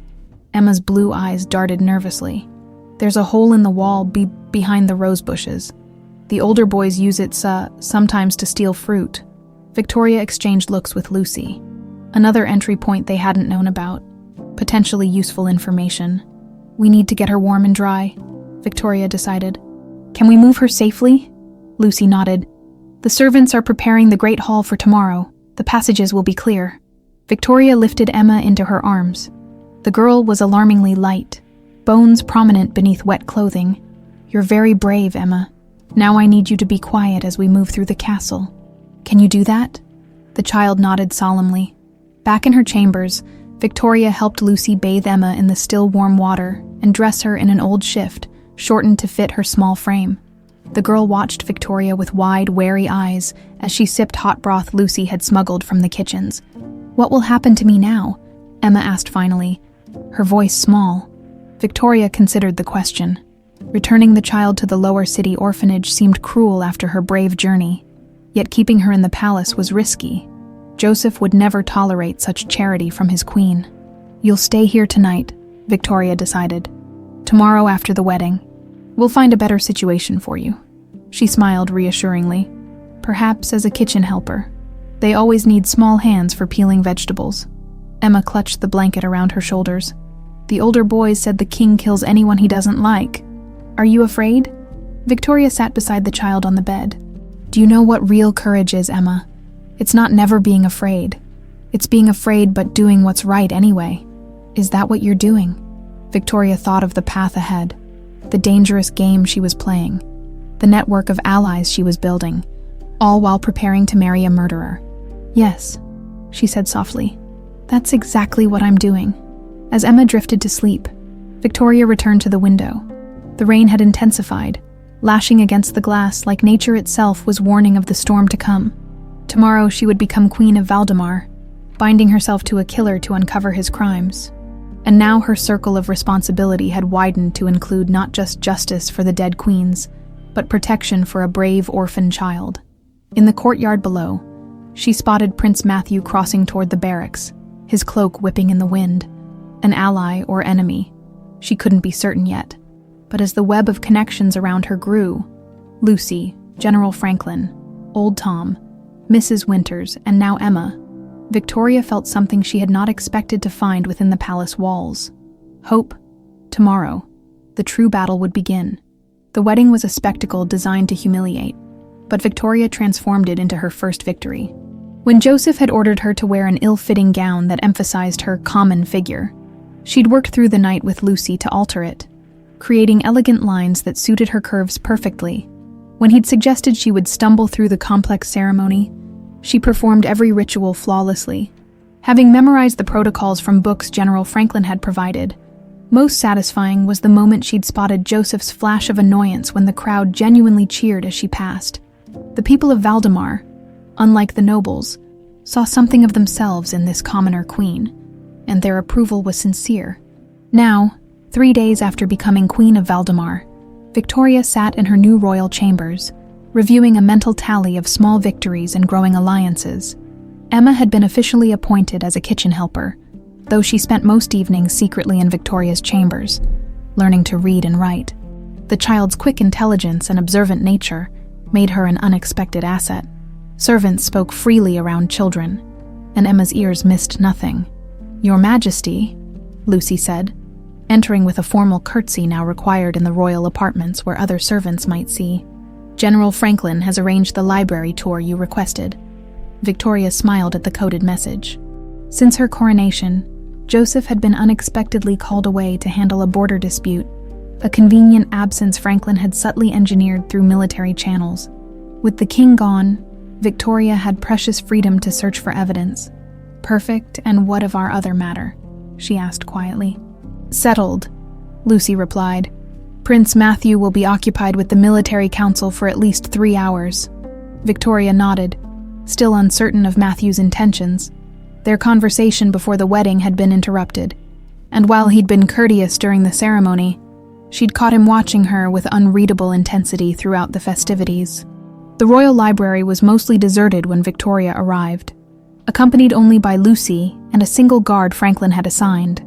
Speaker 1: Emma's blue eyes darted nervously. "There's a hole in the wall behind the rose bushes. The older boys use it sometimes to steal fruit." Victoria exchanged looks with Lucy. Another entry point they hadn't known about. Potentially useful information. "We need to get her warm and dry," Victoria decided. "Can we move her safely?" Lucy nodded. "The servants are preparing the great hall for tomorrow. The passages will be clear." Victoria lifted Emma into her arms. The girl was alarmingly light, bones prominent beneath wet clothing. "You're very brave, Emma. Now I need you to be quiet as we move through the castle. Can you do that?" The child nodded solemnly. Back in her chambers, Victoria helped Lucy bathe Emma in the still warm water and dress her in an old shift, shortened to fit her small frame. The girl watched Victoria with wide, wary eyes as she sipped hot broth Lucy had smuggled from the kitchens. "What will happen to me now?" Emma asked finally, her voice small. Victoria considered the question. Returning the child to the lower city orphanage seemed cruel after her brave journey, yet keeping her in the palace was risky. Joseph would never tolerate such charity from his queen. "You'll stay here tonight," Victoria decided. "Tomorrow after the wedding, we'll find a better situation for you." She smiled reassuringly. "Perhaps as a kitchen helper. They always need small hands for peeling vegetables." Emma clutched the blanket around her shoulders. "The older boys said the king kills anyone he doesn't like. Are you afraid?" Victoria sat beside the child on the bed. "Do you know what real courage is, Emma? It's not never being afraid. It's being afraid but doing what's right anyway. Is that what you're doing?" Victoria thought of the path ahead, the dangerous game she was playing, the network of allies she was building, all while preparing to marry a murderer. "Yes," she said softly. "That's exactly what I'm doing." As Emma drifted to sleep, Victoria returned to the window. The rain had intensified, lashing against the glass like nature itself was warning of the storm to come. Tomorrow she would become Queen of Valdemar, binding herself to a killer to uncover his crimes. And now her circle of responsibility had widened to include not just justice for the dead queens, but protection for a brave orphan child. In the courtyard below, she spotted Prince Matthew crossing toward the barracks, his cloak whipping in the wind. An ally or enemy, she couldn't be certain yet. But as the web of connections around her grew, Lucy, General Franklin, Old Tom, Mrs. Winters, and now Emma, Victoria felt something she had not expected to find within the palace walls. Hope. Tomorrow, the true battle would begin. The wedding was a spectacle designed to humiliate, but Victoria transformed it into her first victory. When Joseph had ordered her to wear an ill-fitting gown that emphasized her common figure, she'd worked through the night with Lucy to alter it, creating elegant lines that suited her curves perfectly. When he'd suggested she would stumble through the complex ceremony, she performed every ritual flawlessly. Having memorized the protocols from books General Franklin had provided, most satisfying was the moment she'd spotted Joseph's flash of annoyance when the crowd genuinely cheered as she passed. The people of Valdemar, unlike the nobles, saw something of themselves in this commoner queen, and their approval was sincere. Now, 3 days after becoming Queen of Valdemar, Victoria sat in her new royal chambers, reviewing a mental tally of small victories and growing alliances. Emma had been officially appointed as a kitchen helper, though she spent most evenings secretly in Victoria's chambers, learning to read and write. The child's quick intelligence and observant nature made her an unexpected asset. Servants spoke freely around children, and Emma's ears missed nothing. "Your Majesty," Lucy said, entering with a formal curtsy now required in the royal apartments where other servants might see. "General Franklin has arranged the library tour you requested." Victoria smiled at the coded message. Since her coronation, Joseph had been unexpectedly called away to handle a border dispute, a convenient absence Franklin had subtly engineered through military channels. With the king gone, Victoria had precious freedom to search for evidence. "Perfect, and what of our other matter?" she asked quietly. "Settled," Lucy replied. "Prince Matthew will be occupied with the military council for at least 3 hours." Victoria nodded, still uncertain of Matthew's intentions. Their conversation before the wedding had been interrupted, and while he'd been courteous during the ceremony, She'd caught him watching her with unreadable intensity throughout the festivities. The royal library was mostly deserted when Victoria arrived, accompanied only by Lucy and a single guard Franklin had assigned,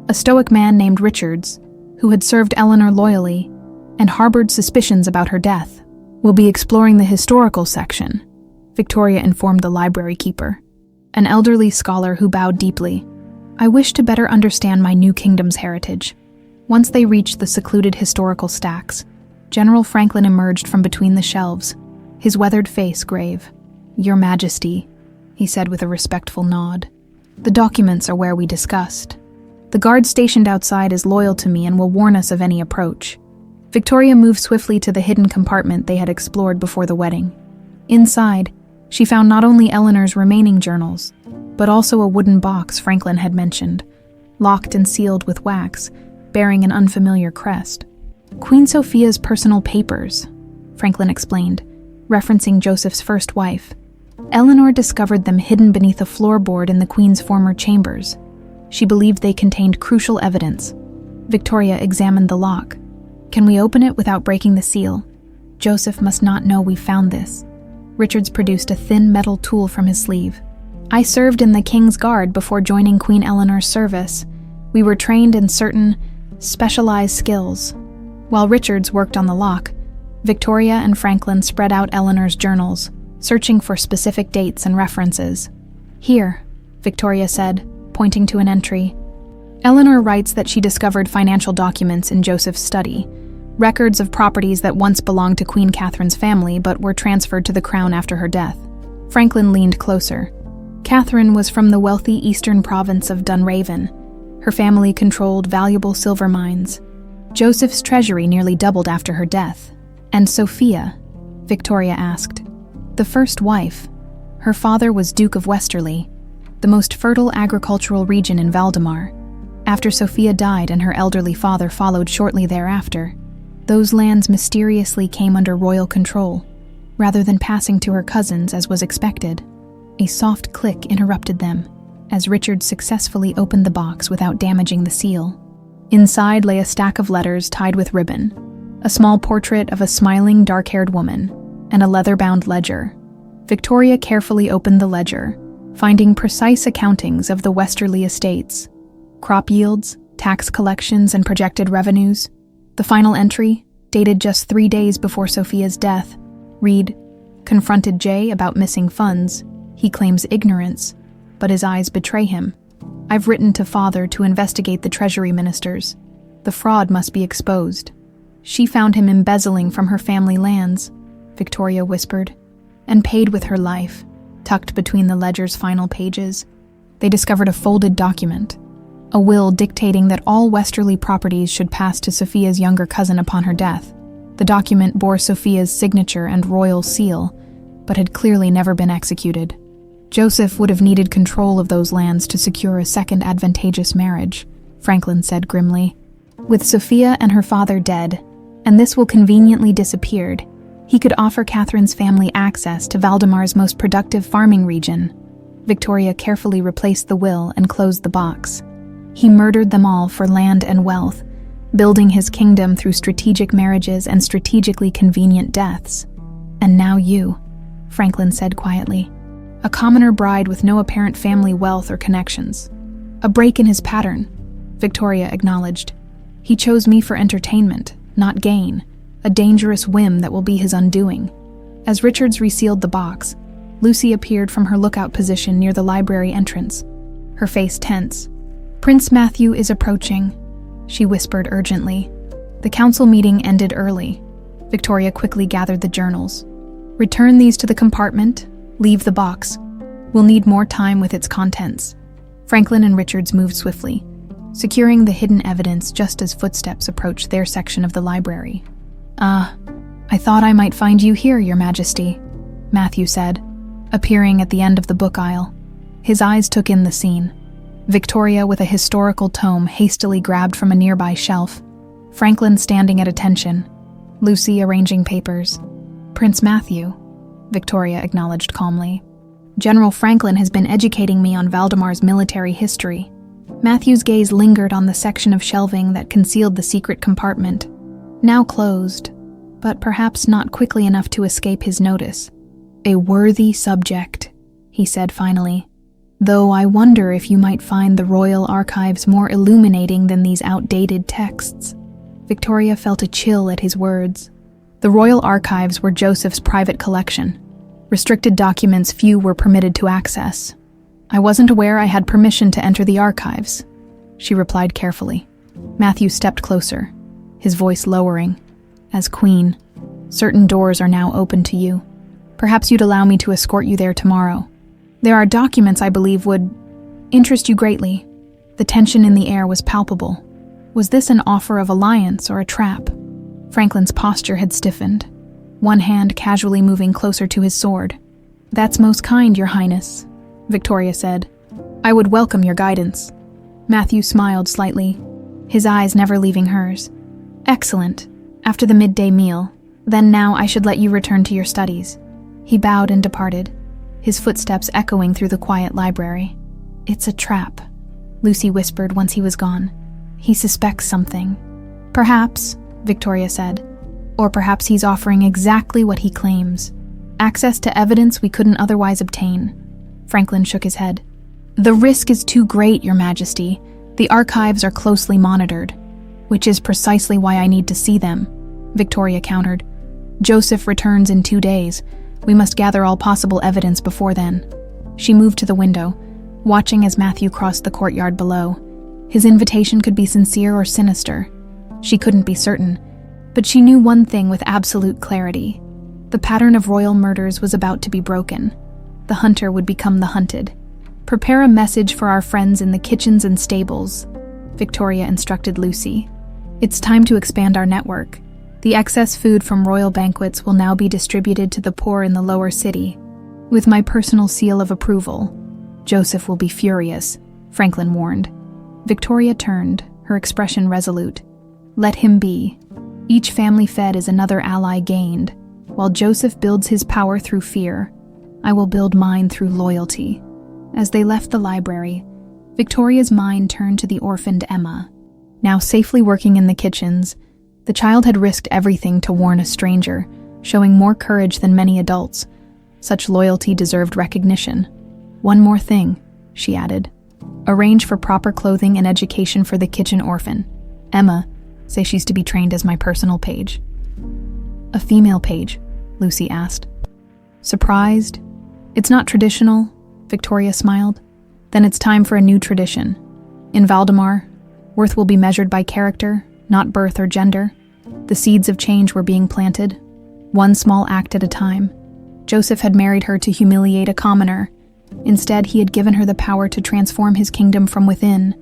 Speaker 1: a stoic man named Richards, who had served Eleanor loyally and harbored suspicions about her death. "We'll be exploring the historical section," Victoria informed the library keeper, an elderly scholar who bowed deeply. "I wish to better understand my new kingdom's heritage." Once they reached the secluded historical stacks, General Franklin emerged from between the shelves, his weathered face grave. "Your Majesty," he said with a respectful nod. "The documents are where we discussed. The guard stationed outside is loyal to me and will warn us of any approach." Victoria moved swiftly to the hidden compartment they had explored before the wedding. Inside, she found not only Eleanor's remaining journals, but also a wooden box Franklin had mentioned, locked and sealed with wax, bearing an unfamiliar crest. "Queen Sophia's personal papers," Franklin explained, referencing Joseph's first wife. Eleanor discovered them hidden beneath a floorboard in the Queen's former chambers. She believed they contained crucial evidence. Victoria examined the lock. "Can we open it without breaking the seal? Joseph must not know we found this." Richards produced a thin metal tool from his sleeve. "I served in the King's Guard before joining Queen Eleanor's service. We were trained in certain specialized skills." While Richards worked on the lock, Victoria and Franklin spread out Eleanor's journals, searching for specific dates and references. "Here," Victoria said, pointing to an entry. Eleanor writes that she discovered financial documents in Joseph's study, records of properties that once belonged to Queen Catherine's family but were transferred to the crown after her death. Franklin leaned closer. Catherine was from the wealthy eastern province of Dunraven. Her family controlled valuable silver mines. Joseph's treasury nearly doubled after her death. "And Sophia?" Victoria asked. "The first wife. Her father was Duke of Westerly, the most fertile agricultural region in Valdemar. After Sophia died and her elderly father followed shortly thereafter, those lands mysteriously came under royal control, rather than passing to her cousins as was expected." A soft click interrupted them, as Richard successfully opened the box without damaging the seal. Inside lay a stack of letters tied with ribbon, a small portrait of a smiling, dark-haired woman, and a leather-bound ledger. Victoria carefully opened the ledger, finding precise accountings of the Westerly estates, crop yields, tax collections, and projected revenues. The final entry, dated just 3 days before Sophia's death, read, "Confronted Jay about missing funds. He claims ignorance, but his eyes betray him. I've written to father to investigate the treasury ministers. The fraud must be exposed. She found him embezzling from her family lands," Victoria whispered, "and paid with her life." Tucked between the ledger's final pages, they discovered a folded document, a will dictating that all Westerly properties should pass to Sophia's younger cousin upon her death. The document bore Sophia's signature and royal seal, but had clearly never been executed. Joseph would have needed control of those lands to secure a second advantageous marriage, Franklin said grimly. With Sophia and her father dead, and this will conveniently disappeared, he could offer Catherine's family access to Valdemar's most productive farming region. Victoria carefully replaced the will and closed the box. He murdered them all for land and wealth, building his kingdom through strategic marriages and strategically convenient deaths. "And now you," Franklin said quietly. "A commoner bride with no apparent family wealth or connections. A break in his pattern," Victoria acknowledged. "He chose me for entertainment, not gain, a dangerous whim that will be his undoing." As Richards resealed the box, Lucy appeared from her lookout position near the library entrance, her face tense. "Prince Matthew is approaching," she whispered urgently. The council meeting ended early. Victoria quickly gathered the journals. "Return these to the compartment. Leave the box. We'll need more time with its contents." Franklin and Richards moved swiftly, securing the hidden evidence just as footsteps approached their section of the library. I thought I might find you here, Your Majesty," Matthew said, appearing at the end of the book aisle. His eyes took in the scene. Victoria, with a historical tome, hastily grabbed from a nearby shelf. Franklin standing at attention. Lucy arranging papers. "Prince Matthew," Victoria acknowledged calmly. "General Franklin has been educating me on Valdemar's military history." Matthew's gaze lingered on the section of shelving that concealed the secret compartment. now closed, but perhaps not quickly enough to escape his notice. "A worthy subject," he said finally, "though I wonder if you might find the royal archives more illuminating than these outdated texts." Victoria felt a chill at his words. The royal archives were Joseph's private collection, restricted documents few were permitted to access. "I wasn't aware I had permission to enter the archives," she replied carefully. Matthew stepped closer, his voice lowering. "As queen, certain doors are now open to you. Perhaps you'd allow me to escort you there tomorrow. There are documents I believe would interest you greatly." The tension in the air was palpable. Was this an offer of alliance or a trap? Franklin's posture had stiffened, one hand casually moving closer to his sword. "That's most kind, Your Highness," Victoria said. "I would welcome your guidance." Matthew smiled slightly, his eyes never leaving hers. "Excellent. After the midday meal, then now I should let you return to your studies." He bowed and departed, his footsteps echoing through the quiet library. "It's a trap," Lucy whispered once he was gone. "He suspects something." "Perhaps," Victoria said. "Or perhaps he's offering exactly what he claims. Access to evidence we couldn't otherwise obtain." Franklin shook his head. "The risk is too great, Your Majesty. The archives are closely monitored." "Which is precisely why I need to see them," Victoria countered. "Joseph returns in 2 days. We must gather all possible evidence before then." She moved to the window, watching as Matthew crossed the courtyard below. His invitation could be sincere or sinister. She couldn't be certain, but she knew one thing with absolute clarity. The pattern of royal murders was about to be broken. The hunter would become the hunted. "Prepare a message for our friends in the kitchens and stables," Victoria instructed Lucy. "It's time to expand our network. The excess food from royal banquets will now be distributed to the poor in the lower city. With my personal seal of approval." "Joseph will be furious," Franklin warned. Victoria turned, her expression resolute. "Let him be. Each family fed is another ally gained. While Joseph builds his power through fear, I will build mine through loyalty." As they left the library, Victoria's mind turned to the orphaned Emma. Now safely working in the kitchens, the child had risked everything to warn a stranger, showing more courage than many adults. Such loyalty deserved recognition. "One more thing," she added. "Arrange for proper clothing and education for the kitchen orphan. Emma, say she's to be trained as my personal page." "A female page?" Lucy asked. Surprised? "It's not traditional," Victoria smiled. "Then it's time for a new tradition. In Valdemar, worth will be measured by character, not birth or gender. The seeds of change were being planted, one small act at a time. Joseph had married her to humiliate a commoner. Instead, he had given her the power to transform his kingdom from within.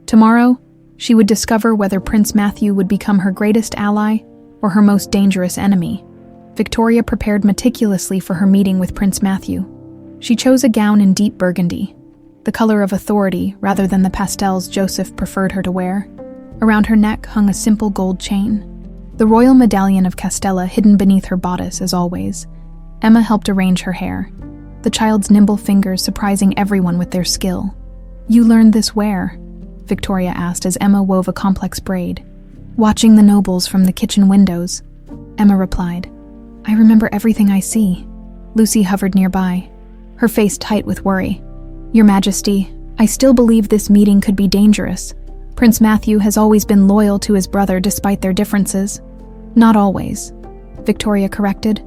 Speaker 1: Tomorrow, she would discover whether Prince Matthew would become her greatest ally or her most dangerous enemy. Victoria prepared meticulously for her meeting with Prince Matthew. She chose a gown in deep burgundy, the color of authority rather than the pastels Joseph preferred her to wear. Around her neck hung a simple gold chain, the royal medallion of Castella hidden beneath her bodice as always. Emma helped arrange her hair, the child's nimble fingers surprising everyone with their skill. "You learned this where?" Victoria asked as Emma wove a complex braid. "Watching the nobles from the kitchen windows," Emma replied. "I remember everything I see." Lucy hovered nearby, her face tight with worry. "Your Majesty, I still believe this meeting could be dangerous. Prince Matthew has always been loyal to his brother despite their differences." "Not always," Victoria corrected.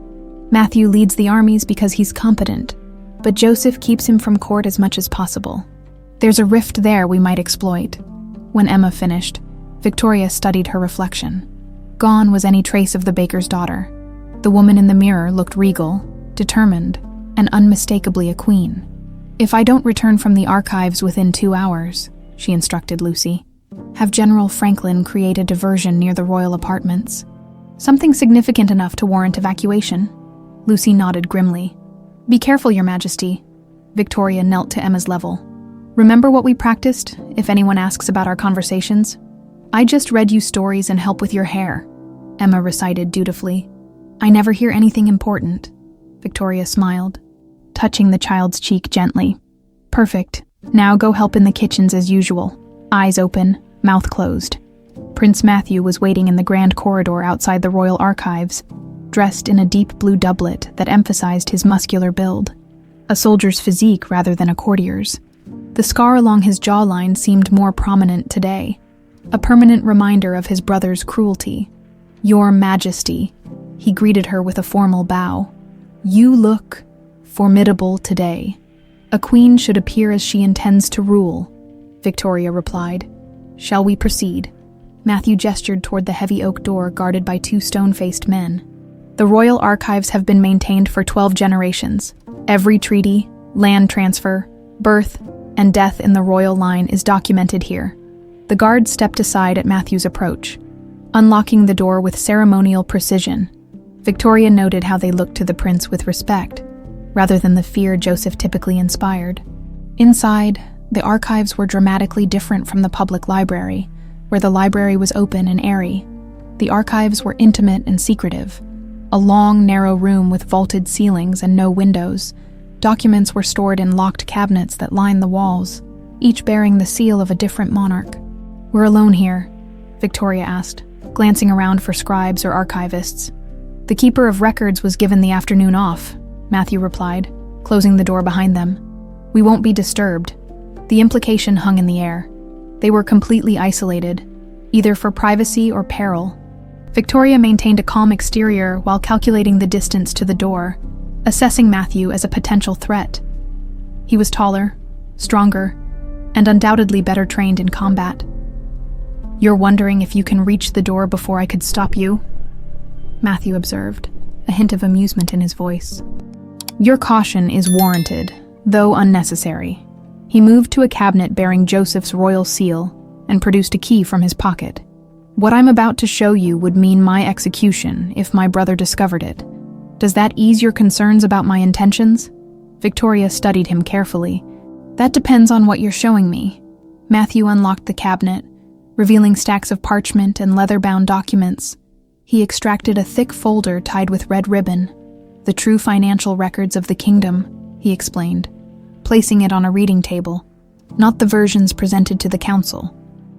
Speaker 1: "Matthew leads the armies because he's competent, but Joseph keeps him from court as much as possible. There's a rift there we might exploit." When Emma finished, Victoria studied her reflection. Gone was any trace of the baker's daughter. The woman in the mirror looked regal, determined, and unmistakably a queen. "If I don't return from the archives within 2 hours," she instructed Lucy, "have General Franklin create a diversion near the royal apartments. Something significant enough to warrant evacuation." Lucy nodded grimly. "Be careful, Your Majesty." Victoria knelt to Emma's level. "Remember what we practiced, if anyone asks about our conversations?" "I just read you stories and help with your hair," Emma recited dutifully. "I never hear anything important." Victoria smiled, touching the child's cheek gently. "Perfect. Now go help in the kitchens as usual. Eyes open, mouth closed. Prince Matthew was waiting in the grand corridor outside the royal archives, dressed in a deep blue doublet that emphasized his muscular build, a soldier's physique rather than a courtier's. The scar along his jawline seemed more prominent today, a permanent reminder of his brother's cruelty. "Your Majesty," he greeted her with a formal bow. "You look formidable today. A queen should appear as she intends to rule," Victoria replied. "Shall we proceed?" Matthew gestured toward the heavy oak door guarded by two stone-faced men. "The royal archives have been maintained for 12 generations. Every treaty, land transfer, birth, and death in the royal line is documented here." The guard stepped aside at Matthew's approach, unlocking the door with ceremonial precision. Victoria noted how they looked to the prince with respect, rather than the fear Joseph typically inspired. Inside, the archives were dramatically different from the public library, where the library was open and airy. The archives were intimate and secretive. A long, narrow room with vaulted ceilings and no windows. Documents were stored in locked cabinets that lined the walls, each bearing the seal of a different monarch. "We're alone here?" Victoria asked, glancing around for scribes or archivists. "The keeper of records was given the afternoon off," Matthew replied, closing the door behind them. "We won't be disturbed." The implication hung in the air. They were completely isolated, either for privacy or peril. Victoria maintained a calm exterior while calculating the distance to the door, assessing Matthew as a potential threat. He was taller, stronger, and undoubtedly better trained in combat. "You're wondering if you can reach the door before I could stop you?" Matthew observed, a hint of amusement in his voice. "Your caution is warranted, though unnecessary." He moved to a cabinet bearing Joseph's royal seal and produced a key from his pocket. "What I'm about to show you would mean my execution if my brother discovered it. Does that ease your concerns about my intentions?" Victoria studied him carefully. "That depends on what you're showing me." Matthew unlocked the cabinet, revealing stacks of parchment and leather-bound documents. He extracted a thick folder tied with red ribbon. "The true financial records of the kingdom," he explained, placing it on a reading table. "Not the versions presented to the council,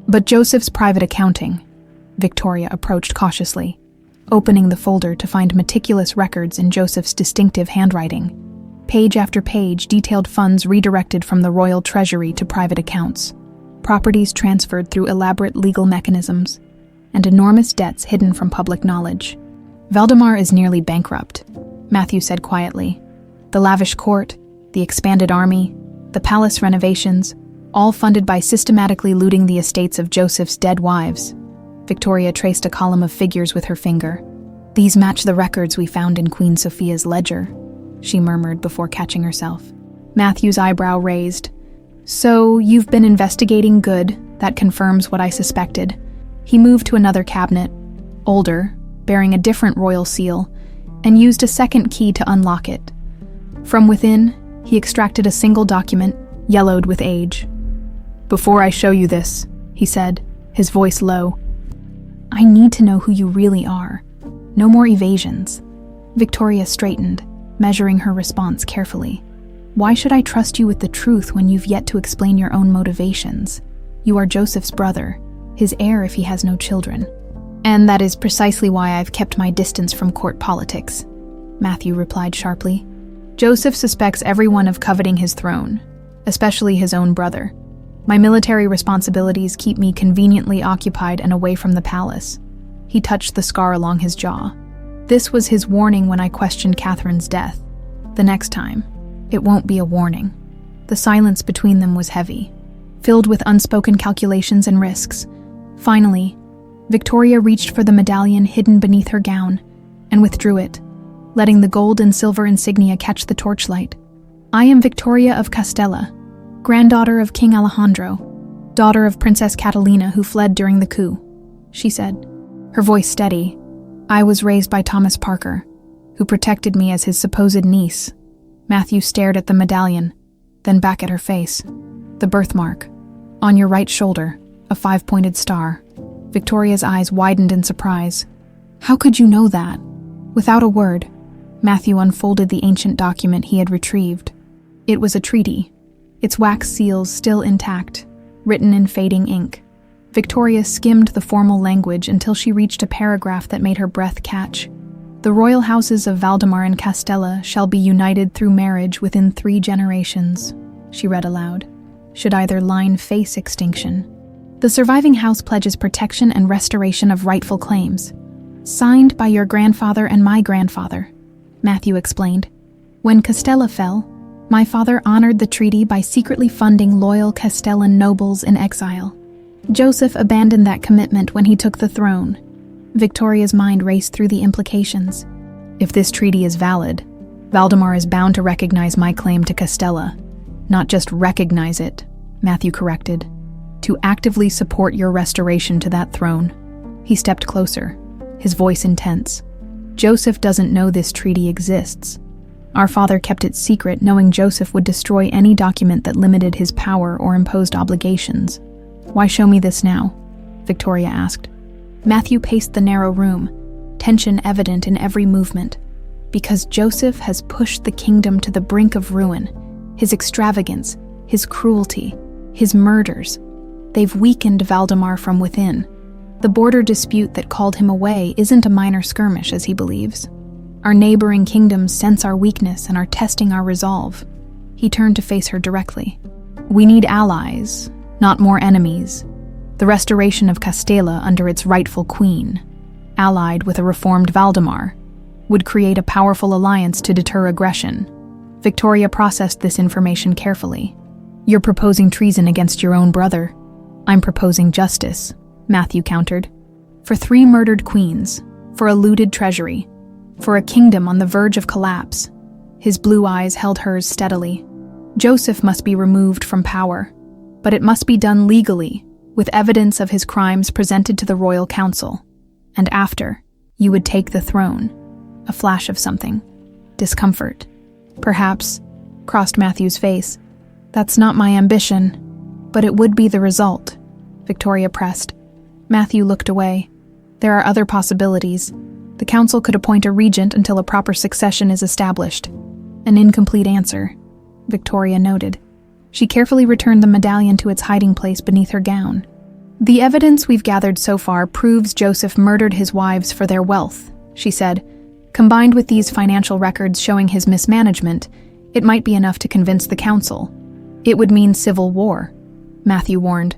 Speaker 1: but Joseph's private accounting." Victoria approached cautiously, opening the folder to find meticulous records in Joseph's distinctive handwriting. Page after page detailed funds redirected from the royal treasury to private accounts, properties transferred through elaborate legal mechanisms, and enormous debts hidden from public knowledge. "Valdemar is nearly bankrupt," Matthew said quietly. "The lavish court, the expanded army, the palace renovations, all funded by systematically looting the estates of Joseph's dead wives." Victoria traced a column of figures with her finger. "These match the records we found in Queen Sophia's ledger," she murmured before catching herself. Matthew's eyebrow raised. "So, you've been investigating? Good. That confirms what I suspected." He moved to another cabinet, older, bearing a different royal seal, and used a second key to unlock it. From within, he extracted a single document, yellowed with age. "Before I show you this," he said, his voice low, "I need to know who you really are. No more evasions." Victoria straightened, measuring her response carefully. "Why should I trust you with the truth when you've yet to explain your own motivations? You are Joseph's brother, his heir if he has no children. And that is precisely why I've kept my distance from court politics," Matthew replied sharply. "Joseph suspects everyone of coveting his throne, especially his own brother. My military responsibilities keep me conveniently occupied and away from the palace." He touched the scar along his jaw. "This was his warning when I questioned Catherine's death. The next time, it won't be a warning." The silence between them was heavy, filled with unspoken calculations and risks. Finally, Victoria reached for the medallion hidden beneath her gown and withdrew it, letting the gold and silver insignia catch the torchlight. "I am Victoria of Castella, granddaughter of King Alejandro, daughter of Princess Catalina who fled during the coup," she said, her voice steady. "I was raised by Thomas Parker, who protected me as his supposed niece." Matthew stared at the medallion, then back at her face. "The birthmark. On your right shoulder, a 5-pointed star." Victoria's eyes widened in surprise. "How could you know that?" Without a word, Matthew unfolded the ancient document he had retrieved. It was a treaty, its wax seals still intact, written in fading ink. Victoria skimmed the formal language until she reached a paragraph that made her breath catch. The royal houses of Valdemar and Castella shall be united through marriage within 3 generations, she read aloud. Should either line face extinction. The surviving house pledges protection and restoration of rightful claims. Signed by your grandfather and my grandfather, Matthew explained. When Castella fell, my father honored the treaty by secretly funding loyal Castellan nobles in exile. Joseph abandoned that commitment when he took the throne. Victoria's mind raced through the implications. If this treaty is valid, Valdemar is bound to recognize my claim to Castella. Not just recognize it, Matthew corrected. To actively support your restoration to that throne. He stepped closer, his voice intense. Joseph doesn't know this treaty exists. Our father kept it secret, knowing Joseph would destroy any document that limited his power or imposed obligations. Why show me this now? Victoria asked. Matthew paced the narrow room, tension evident in every movement. Because Joseph has pushed the kingdom to the brink of ruin. His extravagance, his cruelty, his murders. They've weakened Valdemar from within. The border dispute that called him away isn't a minor skirmish, as he believes. Our neighboring kingdoms sense our weakness and are testing our resolve. He turned to face her directly. We need allies, not more enemies. The restoration of Castella under its rightful queen, allied with a reformed Valdemar, would create a powerful alliance to deter aggression. Victoria processed this information carefully. You're proposing treason against your own brother. I'm proposing justice, Matthew countered. For 3 murdered queens, for a looted treasury, for a kingdom on the verge of collapse. His blue eyes held hers steadily. Joseph must be removed from power, but it must be done legally, with evidence of his crimes presented to the royal council. And after, you would take the throne. A flash of something. Discomfort. Perhaps, crossed Matthew's face. That's not my ambition, but it would be the result, Victoria pressed. Matthew looked away. There are other possibilities. The council could appoint a regent until a proper succession is established. An incomplete answer, Victoria noted. She carefully returned the medallion to its hiding place beneath her gown. The evidence we've gathered so far proves Joseph murdered his wives for their wealth, she said. Combined with these financial records showing his mismanagement, it might be enough to convince the council. It would mean civil war, Matthew warned.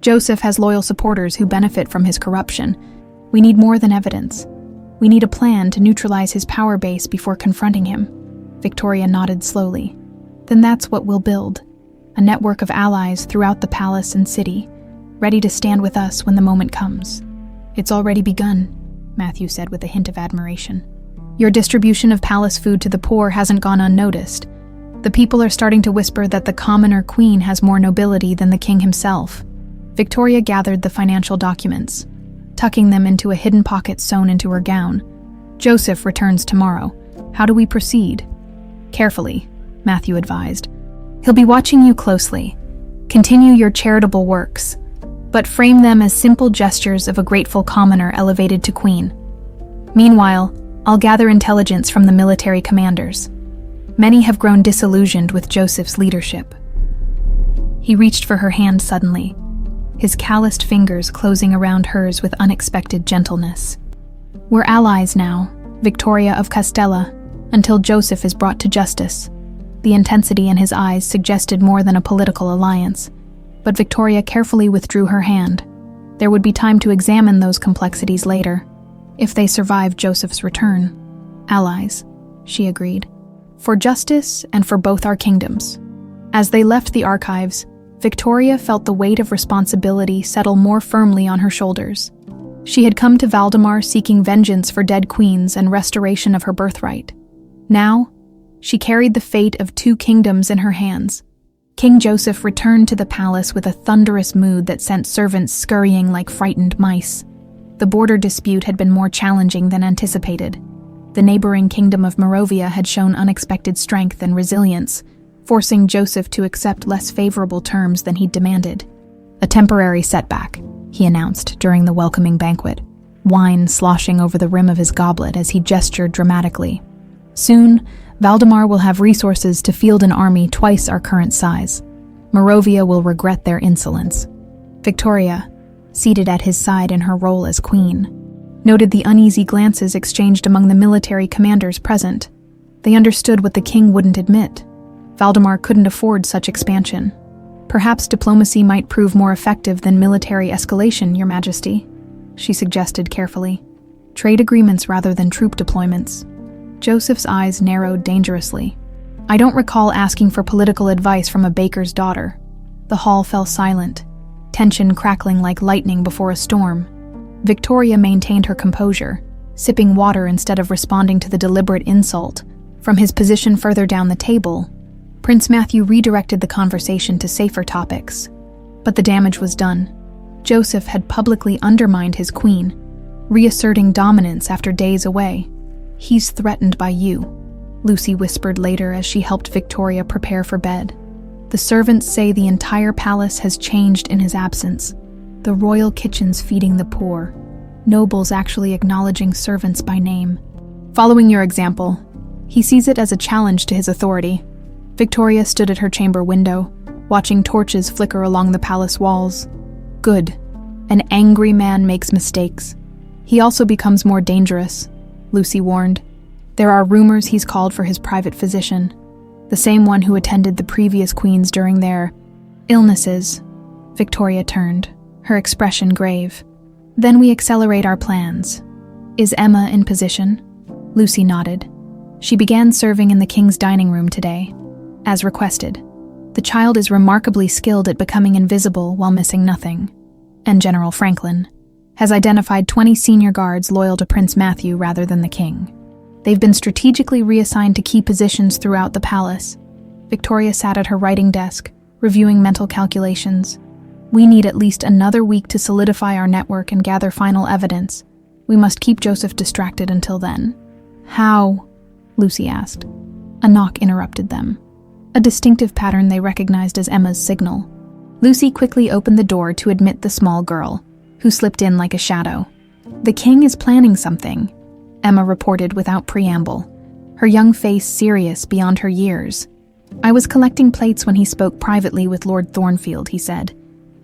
Speaker 1: Joseph has loyal supporters who benefit from his corruption. We need more than evidence. We need a plan to neutralize his power base before confronting him. Victoria nodded slowly. Then that's what we'll build. A network of allies throughout the palace and city, ready to stand with us when the moment comes. It's already begun, Matthew said with a hint of admiration. Your distribution of palace food to the poor hasn't gone unnoticed. The people are starting to whisper that the commoner queen has more nobility than the king himself. Victoria gathered the financial documents, tucking them into a hidden pocket sewn into her gown. Joseph returns tomorrow. How do we proceed? Carefully, Matthew advised. He'll be watching you closely. Continue your charitable works, but frame them as simple gestures of a grateful commoner elevated to queen. Meanwhile, I'll gather intelligence from the military commanders. Many have grown disillusioned with Joseph's leadership. He reached for her hand suddenly, his calloused fingers closing around hers with unexpected gentleness. We're allies now, Victoria of Castella, until Joseph is brought to justice. The intensity in his eyes suggested more than a political alliance, but Victoria carefully withdrew her hand. There would be time to examine those complexities later, if they survived Joseph's return. Allies, she agreed. For justice and for both our kingdoms. As they left the archives, Victoria felt the weight of responsibility settle more firmly on her shoulders. She had come to Valdemar seeking vengeance for dead queens and restoration of her birthright. Now, she carried the fate of 2 kingdoms in her hands. King Joseph returned to the palace with a thunderous mood that sent servants scurrying like frightened mice. The border dispute had been more challenging than anticipated. The neighboring kingdom of Moravia had shown unexpected strength and resilience, forcing Joseph to accept less favorable terms than he'd demanded. A temporary setback, he announced during the welcoming banquet, wine sloshing over the rim of his goblet as he gestured dramatically. Soon, Valdemar will have resources to field an army twice our current size. Moravia will regret their insolence. Victoria, seated at his side in her role as queen, noted the uneasy glances exchanged among the military commanders present. They understood what the king wouldn't admit. Valdemar couldn't afford such expansion. Perhaps diplomacy might prove more effective than military escalation, Your Majesty, she suggested carefully. Trade agreements rather than troop deployments. Joseph's eyes narrowed dangerously. I don't recall asking for political advice from a baker's daughter. The hall fell silent, tension crackling like lightning before a storm. Victoria maintained her composure, sipping water instead of responding to the deliberate insult. From his position further down the table, Prince Matthew redirected the conversation to safer topics. But the damage was done. Joseph had publicly undermined his queen, reasserting dominance after days away. He's threatened by you, Lucy whispered later as she helped Victoria prepare for bed. The servants say the entire palace has changed in his absence. The royal kitchens feeding the poor, nobles actually acknowledging servants by name. Following your example, he sees it as a challenge to his authority. Victoria stood at her chamber window, watching torches flicker along the palace walls. Good. An angry man makes mistakes. He also becomes more dangerous, Lucy warned. There are rumors he's called for his private physician, the same one who attended the previous queens during their illnesses. Victoria turned, her expression grave. Then we accelerate our plans. Is Emma in position? Lucy nodded. She began serving in the king's dining room today, as requested. The child is remarkably skilled at becoming invisible while missing nothing. And General Franklin has identified 20 senior guards loyal to Prince Matthew rather than the king. They've been strategically reassigned to key positions throughout the palace. Victoria sat at her writing desk, reviewing mental calculations. We need at least another week to solidify our network and gather final evidence. We must keep Joseph distracted until then. How? Lucy asked. A knock interrupted them. A distinctive pattern they recognized as Emma's signal. Lucy quickly opened the door to admit the small girl, who slipped in like a shadow. The king is planning something, Emma reported without preamble, her young face serious beyond her years. I was collecting plates when he spoke privately with Lord Thornfield, he said.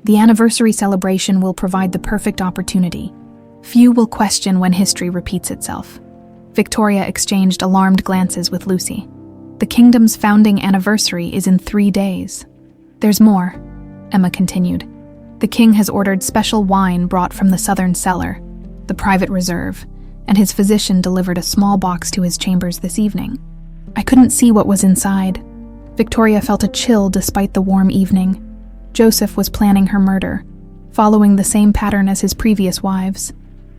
Speaker 1: The anniversary celebration will provide the perfect opportunity. Few will question when history repeats itself. Victoria exchanged alarmed glances with Lucy. The kingdom's founding anniversary is in 3 days. There's more, Emma continued. The king has ordered special wine brought from the southern cellar, the private reserve, and his physician delivered a small box to his chambers this evening. I couldn't see what was inside. Victoria felt a chill despite the warm evening. Joseph was planning her murder, following the same pattern as his previous wives.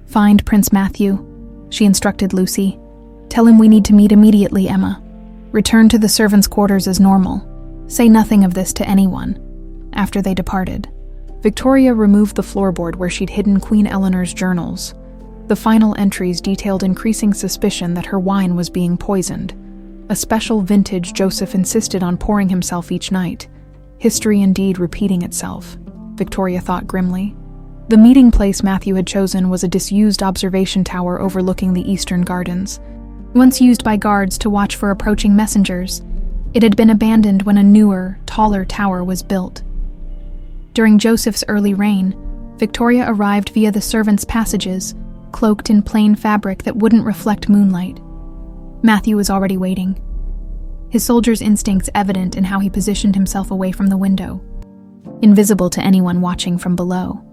Speaker 1: Find Prince Matthew, she instructed Lucy. Tell him we need to meet immediately, Emma. Return to the servants' quarters as normal. Say nothing of this to anyone. After they departed, Victoria removed the floorboard where she'd hidden Queen Eleanor's journals. The final entries detailed increasing suspicion that her wine was being poisoned. A special vintage Joseph insisted on pouring himself each night. History indeed repeating itself, Victoria thought grimly. The meeting place Matthew had chosen was a disused observation tower overlooking the eastern gardens. Once used by guards to watch for approaching messengers, it had been abandoned when a newer, taller tower was built. During Joseph's early reign, Victoria arrived via the servants' passages, cloaked in plain fabric that wouldn't reflect moonlight. Matthew was already waiting, his soldier's instincts evident in how he positioned himself away from the window, invisible to anyone watching from below.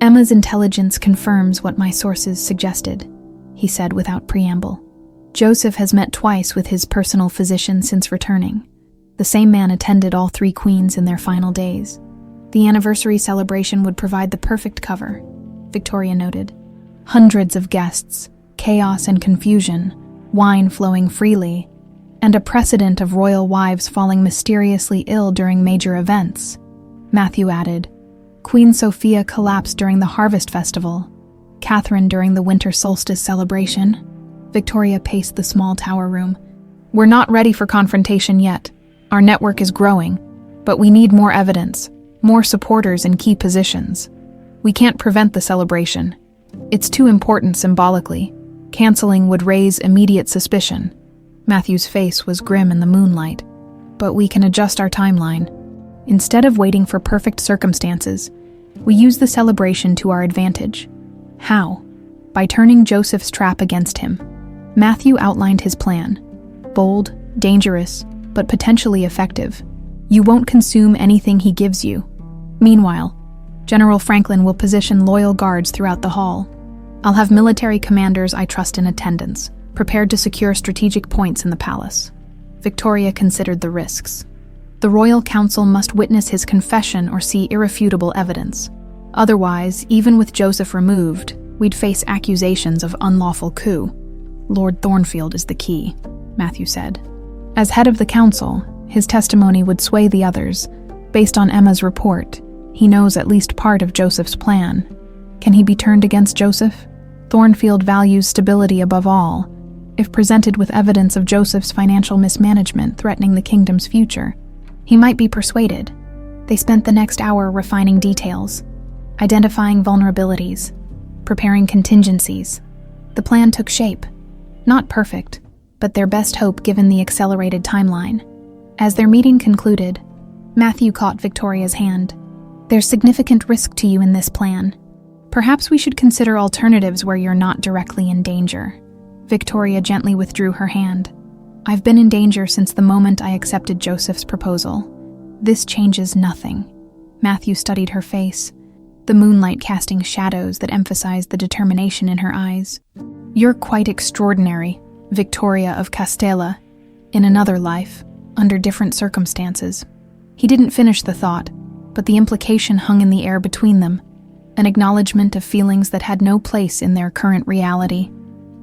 Speaker 1: Emma's intelligence confirms what my sources suggested, he said without preamble. Joseph has met twice with his personal physician since returning. The same man attended all 3 queens in their final days. The anniversary celebration would provide the perfect cover, Victoria noted. Hundreds of guests, chaos and confusion, wine flowing freely, and a precedent of royal wives falling mysteriously ill during major events. Matthew added, Queen Sophia collapsed during the harvest festival, Catherine during the winter solstice celebration. Victoria paced the small tower room. We're not ready for confrontation yet. Our network is growing, but we need more evidence, more supporters in key positions. We can't prevent the celebration. It's too important symbolically. Canceling would raise immediate suspicion. Matthew's face was grim in the moonlight. But we can adjust our timeline. Instead of waiting for perfect circumstances, We use the celebration to our advantage. How? By turning Joseph's trap against him. Matthew outlined his plan. Bold, dangerous, but potentially effective. You won't consume anything he gives you. Meanwhile, General Franklin will position loyal guards throughout the hall. I'll have military commanders I trust in attendance, prepared to secure strategic points in the palace. Victoria considered the risks. The royal council must witness his confession or see irrefutable evidence. Otherwise, even with Joseph removed, we'd face accusations of unlawful coup. Lord Thornfield is the key, Matthew said. As head of the council, his testimony would sway the others. Based on Emma's report, he knows at least part of Joseph's plan. Can he be turned against Joseph? Thornfield values stability above all. If presented with evidence of Joseph's financial mismanagement threatening the kingdom's future, he might be persuaded. They spent the next hour refining details, identifying vulnerabilities, preparing contingencies. The plan took shape. Not perfect, but their best hope given the accelerated timeline. As their meeting concluded, Matthew caught Victoria's hand. There's significant risk to you in this plan. Perhaps we should consider alternatives where you're not directly in danger. Victoria gently withdrew her hand. I've been in danger since the moment I accepted Joseph's proposal. This changes nothing. Matthew studied her face, the moonlight casting shadows that emphasized the determination in her eyes. You're quite extraordinary, Victoria of Castella, in another life, under different circumstances. He didn't finish the thought, but the implication hung in the air between them, an acknowledgement of feelings that had no place in their current reality.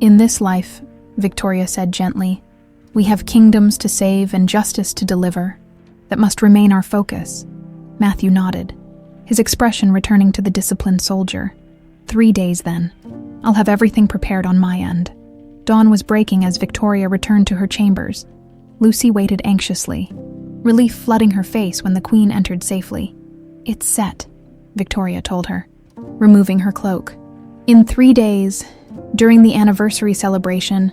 Speaker 1: In this life, Victoria said gently, we have kingdoms to save and justice to deliver. That must remain our focus. Matthew nodded, his expression returning to the disciplined soldier. 3 days then. I'll have everything prepared on my end. Dawn was breaking as Victoria returned to her chambers. Lucy waited anxiously, relief flooding her face when the queen entered safely. It's set, Victoria told her, removing her cloak. In 3 days, during the anniversary celebration,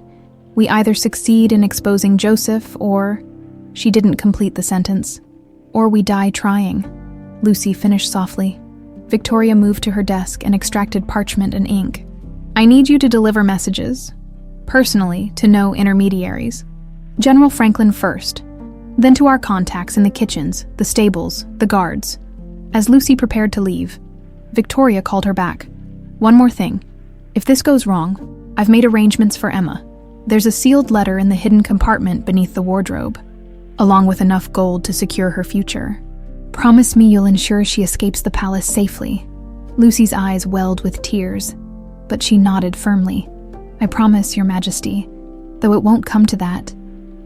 Speaker 1: we either succeed in exposing Joseph or... She didn't complete the sentence. Or we die trying. Lucy finished softly. Victoria moved to her desk and extracted parchment and ink. I need you to deliver messages, personally, to no intermediaries. General Franklin first, then to our contacts in the kitchens, the stables, the guards. As Lucy prepared to leave, Victoria called her back. One more thing. If this goes wrong, I've made arrangements for Emma. There's a sealed letter in the hidden compartment beneath the wardrobe, along with enough gold to secure her future. Promise me you'll ensure she escapes the palace safely. Lucy's eyes welled with tears, but she nodded firmly. I promise, Your Majesty, though it won't come to that.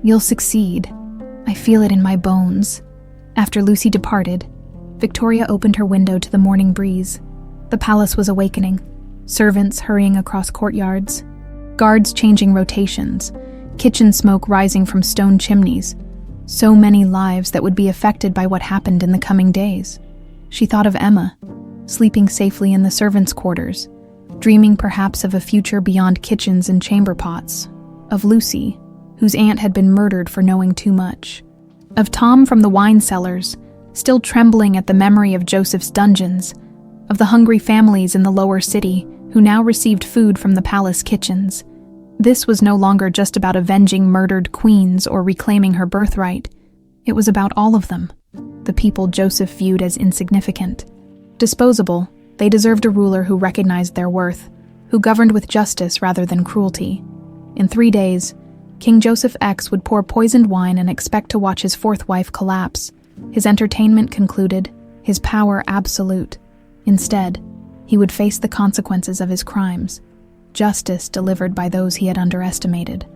Speaker 1: You'll succeed. I feel it in my bones. After Lucy departed, Victoria opened her window to the morning breeze. The palace was awakening, servants hurrying across courtyards, guards changing rotations, kitchen smoke rising from stone chimneys. So many lives that would be affected by what happened in the coming days. She thought of Emma, sleeping safely in the servants' quarters, dreaming perhaps of a future beyond kitchens and chamber pots, of Lucy, whose aunt had been murdered for knowing too much, of Tom from the wine cellars, still trembling at the memory of Joseph's dungeons, of the hungry families in the lower city who now received food from the palace kitchens. This was no longer just about avenging murdered queens or reclaiming her birthright. It was about all of them, the people Joseph viewed as insignificant. Disposable, they deserved a ruler who recognized their worth, who governed with justice rather than cruelty. In 3 days, King Joseph X would pour poisoned wine and expect to watch his fourth wife collapse. His entertainment concluded, his power absolute. Instead, he would face the consequences of his crimes. Justice delivered by those he had underestimated.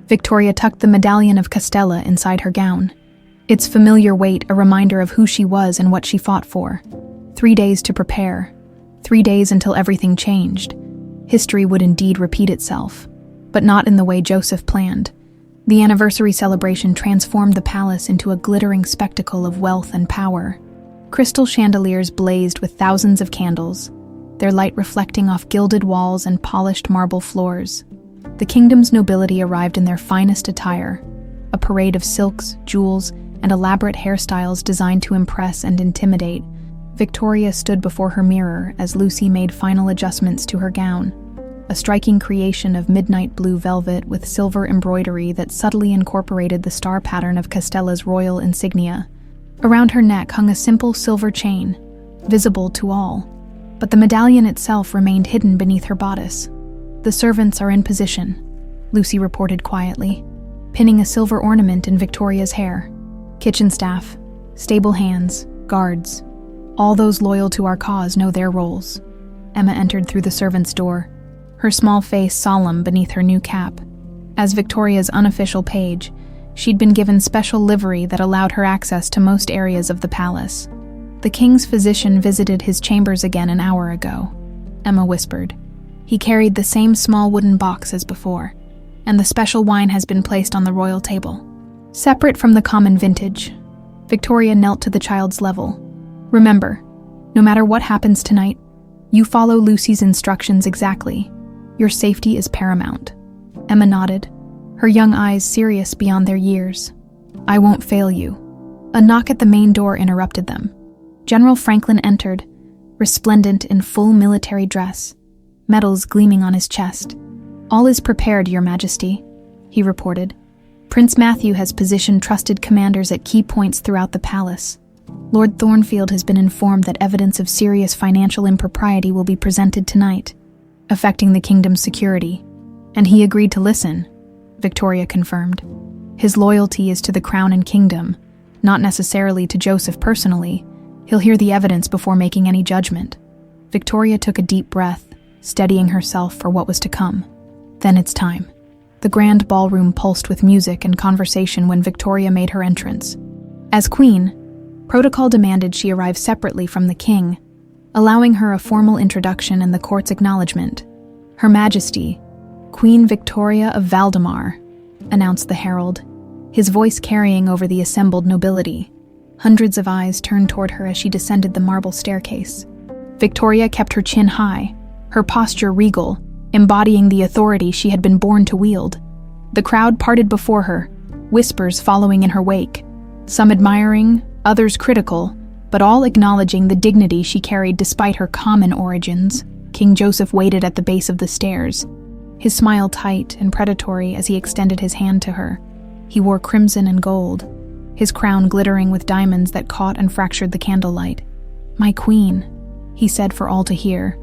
Speaker 1: Victoria tucked the medallion of Castella inside her gown, its familiar weight a reminder of who she was and what she fought for. 3 days to prepare, 3 days until everything changed. History would indeed repeat itself, but not in the way Joseph planned. The anniversary celebration transformed the palace into a glittering spectacle of wealth and power. Crystal chandeliers blazed with thousands of candles, their light reflecting off gilded walls and polished marble floors. The kingdom's nobility arrived in their finest attire, a parade of silks, jewels, and elaborate hairstyles designed to impress and intimidate. Victoria stood before her mirror as Lucy made final adjustments to her gown, a striking creation of midnight blue velvet with silver embroidery that subtly incorporated the star pattern of Castella's royal insignia. Around her neck hung a simple silver chain, visible to all, but the medallion itself remained hidden beneath her bodice. "The servants are in position," Lucy reported quietly, pinning a silver ornament in Victoria's hair. "Kitchen staff, stable hands, guards. All those loyal to our cause know their roles." Emma entered through the servants' door, her small face solemn beneath her new cap. As Victoria's unofficial page, she'd been given special livery that allowed her access to most areas of the palace. "The king's physician visited his chambers again an hour ago," Emma whispered. "He carried the same small wooden box as before, and the special wine has been placed on the royal table. Separate from the common vintage." Victoria knelt to the child's level. "Remember, no matter what happens tonight, you follow Lucy's instructions exactly. Your safety is paramount." Emma nodded, her young eyes serious beyond their years. "I won't fail you." A knock at the main door interrupted them. General Franklin entered, resplendent in full military dress, medals gleaming on his chest. "All is prepared, Your Majesty," he reported. "Prince Matthew has positioned trusted commanders at key points throughout the palace. Lord Thornfield has been informed that evidence of serious financial impropriety will be presented tonight, affecting the kingdom's security, and he agreed to listen," Victoria confirmed. "His loyalty is to the crown and kingdom, not necessarily to Joseph personally. He'll hear the evidence before making any judgment." Victoria took a deep breath, steadying herself for what was to come. "Then it's time." The grand ballroom pulsed with music and conversation when Victoria made her entrance. As queen, protocol demanded she arrive separately from the king, allowing her a formal introduction and the court's acknowledgement. "Her Majesty, Queen Victoria of Valdemar," announced the herald, his voice carrying over the assembled nobility. Hundreds of eyes turned toward her as she descended the marble staircase. Victoria kept her chin high, her posture regal, embodying the authority she had been born to wield. The crowd parted before her, whispers following in her wake, some admiring, others critical, but all acknowledging the dignity she carried despite her common origins. King Joseph waited at the base of the stairs, his smile tight and predatory as he extended his hand to her. He wore crimson and gold, his crown glittering with diamonds that caught and fractured the candlelight. "My queen," he said for all to hear,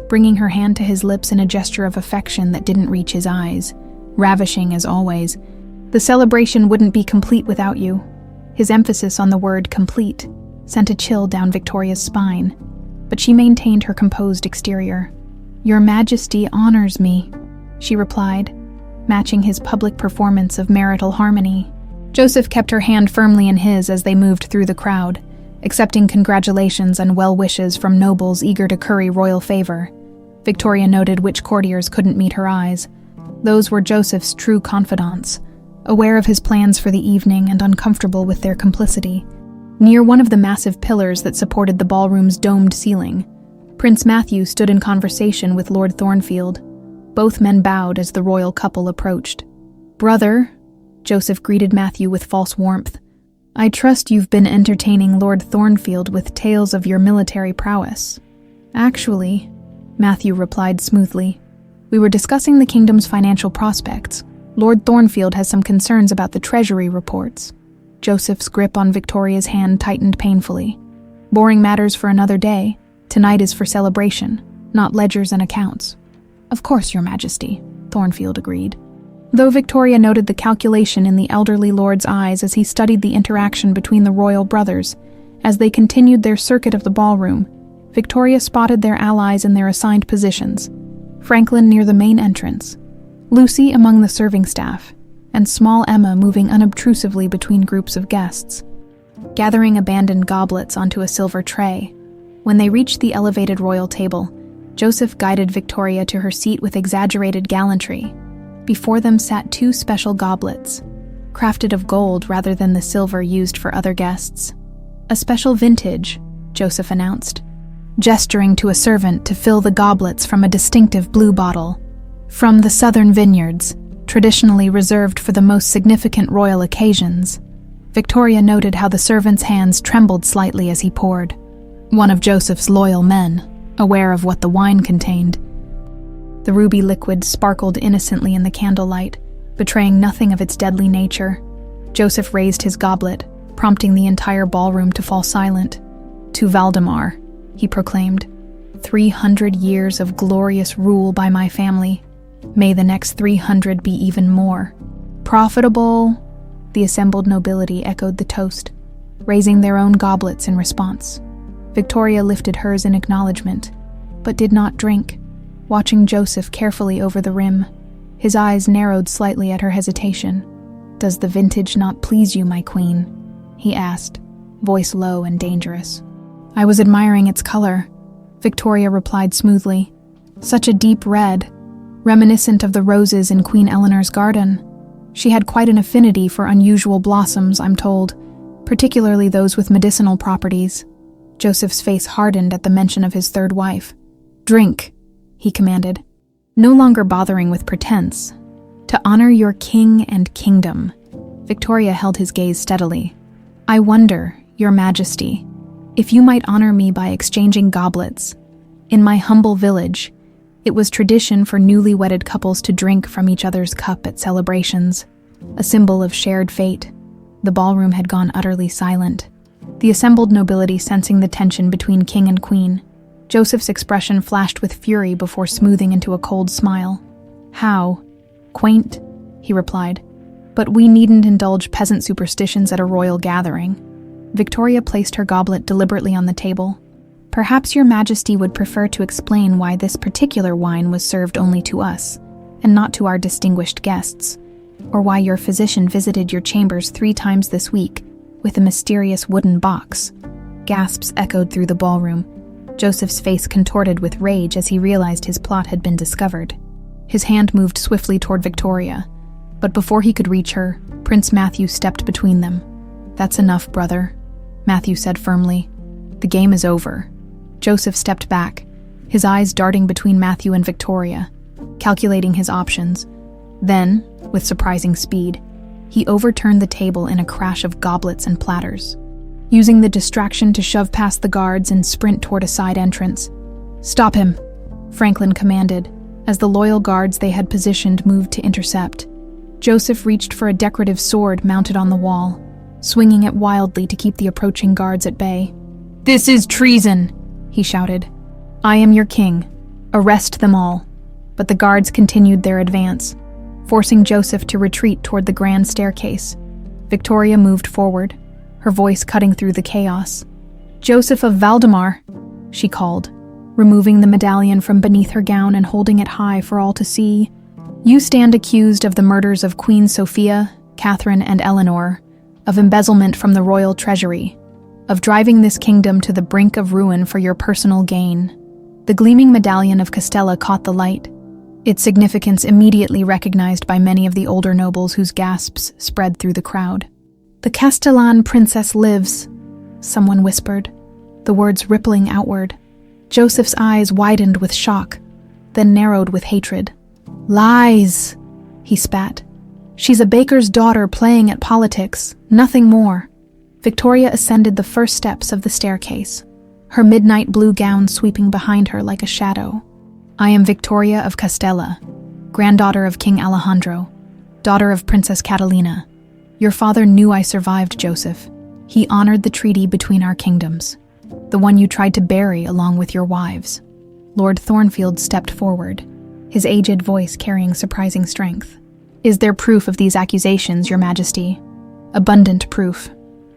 Speaker 1: bringing her hand to his lips in a gesture of affection that didn't reach his eyes. Ravishing as always. "The celebration wouldn't be complete without you." His emphasis on the word complete sent a chill down Victoria's spine, but she maintained her composed exterior. "Your Majesty honors me," she replied, matching his public performance of marital harmony. Joseph kept her hand firmly in his as they moved through the crowd, accepting congratulations and well wishes from nobles eager to curry royal favor. Victoria noted which courtiers couldn't meet her eyes. Those were Joseph's true confidants, aware of his plans for the evening and uncomfortable with their complicity. Near one of the massive pillars that supported the ballroom's domed ceiling, Prince Matthew stood in conversation with Lord Thornfield. Both men bowed as the royal couple approached. "Brother," Joseph greeted Matthew with false warmth, "I trust you've been entertaining Lord Thornfield with tales of your military prowess." "Actually," Matthew replied smoothly, "we were discussing the kingdom's financial prospects. Lord Thornfield has some concerns about the treasury reports." Joseph's grip on Victoria's hand tightened painfully. "Boring matters for another day. Tonight is for celebration, not ledgers and accounts." "Of course, Your Majesty," Thornfield agreed. Though Victoria noted the calculation in the elderly lord's eyes as he studied the interaction between the royal brothers, as they continued their circuit of the ballroom, Victoria spotted their allies in their assigned positions, Franklin near the main entrance, Lucy among the serving staff, and small Emma moving unobtrusively between groups of guests. Gathering abandoned goblets onto a silver tray, when they reached the elevated royal table, Joseph guided Victoria to her seat with exaggerated gallantry. Before them sat two special goblets, crafted of gold rather than the silver used for other guests. "A special vintage," Joseph announced, gesturing to a servant to fill the goblets from a distinctive blue bottle. "From the southern vineyards, traditionally reserved for the most significant royal occasions." Victoria noted how the servant's hands trembled slightly as he poured. one of Joseph's loyal men, aware of what the wine contained. The ruby liquid sparkled innocently in the candlelight, betraying nothing of its deadly nature. Joseph raised his goblet, prompting the entire ballroom to fall silent. "To Valdemar," he proclaimed. 300 years of glorious rule by my family. May the next 300 be even more. Profitable. The assembled nobility echoed the toast, raising their own goblets in response. Victoria lifted hers in acknowledgement, but did not drink, watching Joseph carefully over the rim. His eyes narrowed slightly at her hesitation. "Does the vintage not please you, my queen?" he asked, voice low and dangerous. "I was admiring its color," Victoria replied smoothly. "Such a deep red, reminiscent of the roses in Queen Eleanor's garden. She had quite an affinity for unusual blossoms, I'm told, particularly those with medicinal properties." Joseph's face hardened at the mention of his third wife. "Drink," he commanded, no longer bothering with pretense. "To honor your king and kingdom." Victoria held his gaze steadily. "I wonder, your majesty, if you might honor me by exchanging goblets. In my humble village, it was tradition for newly wedded couples to drink from each other's cup at celebrations, a symbol of shared fate." The ballroom had gone utterly silent, the assembled nobility sensing the tension between king and queen. Joseph's expression flashed with fury before smoothing into a cold smile. "How? Quaint," he replied. "But we needn't indulge peasant superstitions at a royal gathering." Victoria placed her goblet deliberately on the table. "Perhaps your majesty would prefer to explain why this particular wine was served only to us, and not to our distinguished guests, or why your physician visited your chambers 3 times this week with a mysterious wooden box." Gasps echoed through the ballroom. Joseph's face contorted with rage as he realized his plot had been discovered. His hand moved swiftly toward Victoria, but before he could reach her, Prince Matthew stepped between them. "That's enough, brother," Matthew said firmly. "The game is over." Joseph stepped back, his eyes darting between Matthew and Victoria, calculating his options. Then, with surprising speed, he overturned the table in a crash of goblets and platters, using the distraction to shove past the guards and sprint toward a side entrance. "Stop him," Franklin commanded, as the loyal guards they had positioned moved to intercept. Joseph reached for a decorative sword mounted on the wall, swinging it wildly to keep the approaching guards at bay. "This is treason," he shouted. "I am your king. Arrest them all." But the guards continued their advance, forcing Joseph to retreat toward the grand staircase. Victoria moved forward, her voice cutting through the chaos. "Joseph of Valdemar," she called, removing the medallion from beneath her gown and holding it high for all to see. "You stand accused of the murders of Queen Sophia, Catherine, and Eleanor, of embezzlement from the royal treasury, of driving this kingdom to the brink of ruin for your personal gain." The gleaming medallion of Castella caught the light, its significance immediately recognized by many of the older nobles whose gasps spread through the crowd. "The Castellan princess lives," someone whispered, the words rippling outward. Joseph's eyes widened with shock, then narrowed with hatred. "Lies," he spat. "She's a baker's daughter playing at politics, nothing more." Victoria ascended the first steps of the staircase, her midnight blue gown sweeping behind her like a shadow. "I am Victoria of Castella, granddaughter of King Alejandro, daughter of Princess Catalina. Your father knew I survived, Joseph. He honored the treaty between our kingdoms, the one you tried to bury along with your wives." Lord Thornfield stepped forward, his aged voice carrying surprising strength. "Is there proof of these accusations, your majesty?" "Abundant proof,"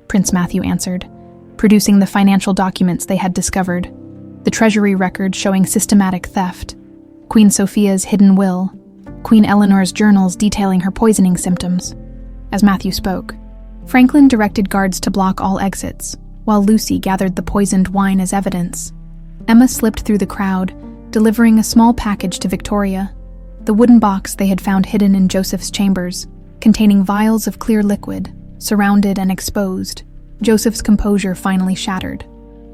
Speaker 1: Prince Matthew answered, producing the financial documents they had discovered, the treasury record showing systematic theft, Queen Sophia's hidden will, Queen Eleanor's journals detailing her poisoning symptoms. As Matthew spoke, Franklin directed guards to block all exits, while Lucy gathered the poisoned wine as evidence. Emma slipped through the crowd, delivering a small package to Victoria, the wooden box they had found hidden in Joseph's chambers, containing vials of clear liquid, surrounded and exposed. Joseph's composure finally shattered.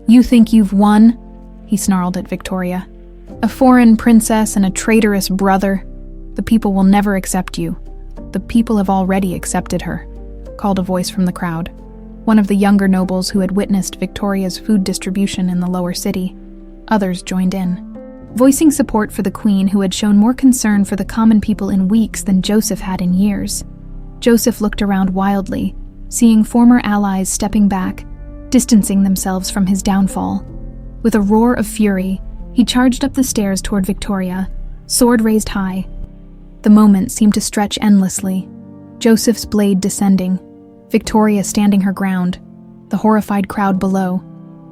Speaker 1: "You think you've won?" he snarled at Victoria. "A foreign princess and a traitorous brother. The people will never accept you." "The people have already accepted her," called a voice from the crowd. one of the younger nobles who had witnessed Victoria's food distribution in the lower city. Others joined in, voicing support for the queen, who had shown more concern for the common people in weeks than Joseph had in years. Joseph looked around wildly, seeing former allies stepping back, distancing themselves from his downfall. With a roar of fury, he charged up the stairs toward Victoria, sword raised high. The moment seemed to stretch endlessly, Joseph's blade descending, Victoria standing her ground, the horrified crowd below.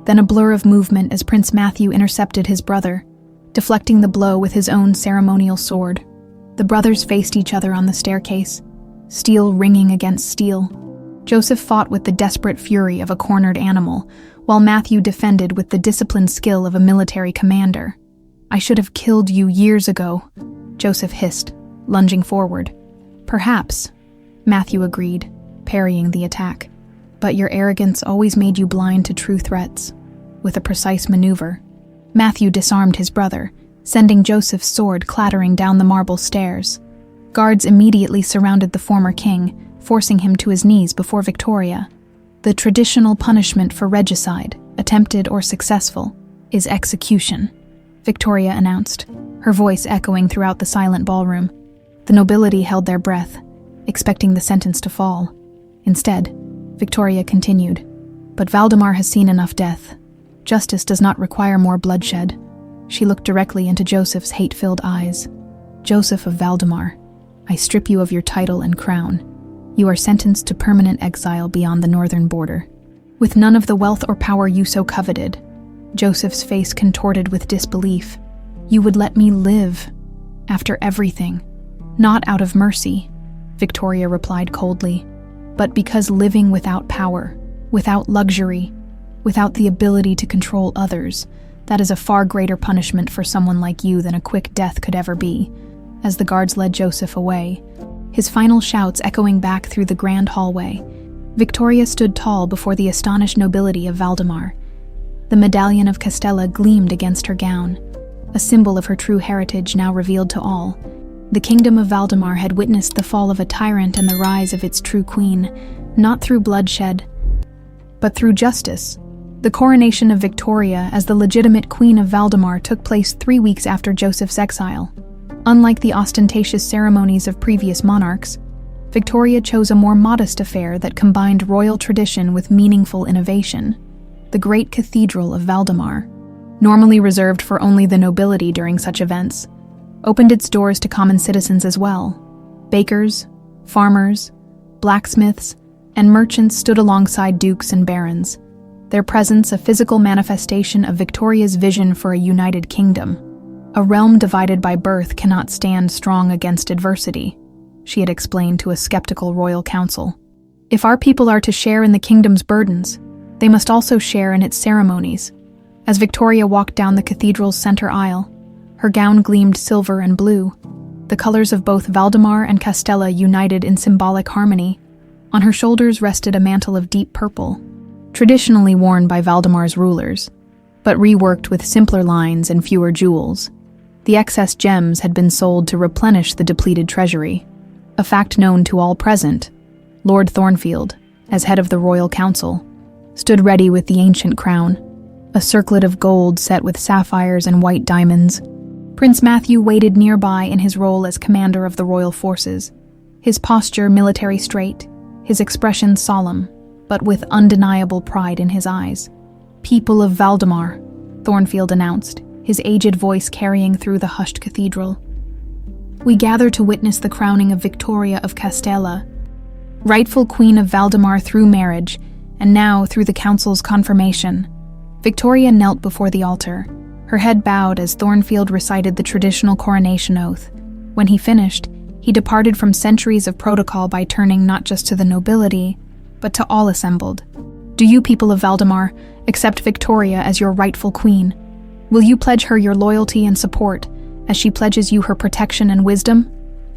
Speaker 1: Then a blur of movement as Prince Matthew intercepted his brother, deflecting the blow with his own ceremonial sword. The brothers faced each other on the staircase, steel ringing against steel. Joseph fought with the desperate fury of a cornered animal, while Matthew defended with the disciplined skill of a military commander. "I should have killed you years ago," Joseph hissed, lunging forward. "Perhaps," Matthew agreed, parrying the attack. "But your arrogance always made you blind to true threats." With a precise maneuver, Matthew disarmed his brother, sending Joseph's sword clattering down the marble stairs. Guards immediately surrounded the former king, forcing him to his knees before Victoria. The traditional punishment for regicide, attempted or successful, is execution, Victoria announced, her voice echoing throughout the silent ballroom. The nobility held their breath, expecting the sentence to fall. Instead, Victoria continued, "But Valdemar has seen enough death. Justice does not require more bloodshed." She looked directly into Joseph's hate-filled eyes. "Joseph of Valdemar, I strip you of your title and crown. You are sentenced to permanent exile beyond the northern border. With none of the wealth or power you so coveted." Joseph's face contorted with disbelief. "You would let me live, after everything." "Not out of mercy," Victoria replied coldly, "but because living without power, without luxury, without the ability to control others, that is a far greater punishment for someone like you than a quick death could ever be." As the guards led Joseph away, his final shouts echoing back through the grand hallway, Victoria stood tall before the astonished nobility of Valdemar. The medallion of Castella gleamed against her gown, a symbol of her true heritage now revealed to all. The Kingdom of Valdemar had witnessed the fall of a tyrant and the rise of its true queen, not through bloodshed, but through justice. The coronation of Victoria as the legitimate Queen of Valdemar took place 3 weeks after Joseph's exile. Unlike the ostentatious ceremonies of previous monarchs, Victoria chose a more modest affair that combined royal tradition with meaningful innovation. The Great Cathedral of Valdemar, normally reserved for only the nobility during such events, opened its doors to common citizens as well. Bakers, farmers, blacksmiths, and merchants stood alongside dukes and barons, their presence a physical manifestation of Victoria's vision for a united kingdom. "A realm divided by birth cannot stand strong against adversity," she had explained to a skeptical royal council. "If our people are to share in the kingdom's burdens, they must also share in its ceremonies." As Victoria walked down the cathedral's center aisle, her gown gleamed silver and blue, the colors of both Valdemar and Castella united in symbolic harmony. On her shoulders rested a mantle of deep purple, traditionally worn by Valdemar's rulers, but reworked with simpler lines and fewer jewels. The excess gems had been sold to replenish the depleted treasury, a fact known to all present. Lord Thornfield, as head of the royal council, stood ready with the ancient crown, a circlet of gold set with sapphires and white diamonds. Prince Matthew waited nearby in his role as commander of the royal forces, his posture military straight, his expression solemn, but with undeniable pride in his eyes. "People of Valdemar," Thornfield announced, his aged voice carrying through the hushed cathedral. "We gather to witness the crowning of Victoria of Castella, rightful Queen of Valdemar through marriage, and now through the council's confirmation." Victoria knelt before the altar, her head bowed as Thornfield recited the traditional coronation oath. When he finished, he departed from centuries of protocol by turning not just to the nobility, but to all assembled. "Do you, people of Valdemar, accept Victoria as your rightful queen? Will you pledge her your loyalty and support, as she pledges you her protection and wisdom?"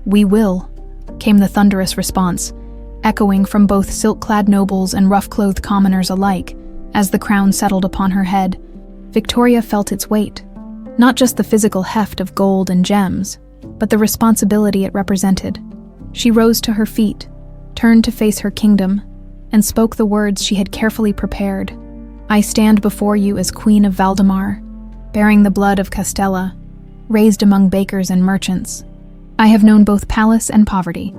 Speaker 1: "We will," came the thunderous response, echoing from both silk-clad nobles and rough-clothed commoners alike. As the crown settled upon her head, Victoria felt its weight, not just the physical heft of gold and gems, but the responsibility it represented. She rose to her feet, turned to face her kingdom, and spoke the words she had carefully prepared. "I stand before you as Queen of Valdemar, bearing the blood of Castella, raised among bakers and merchants. I have known both palace and poverty,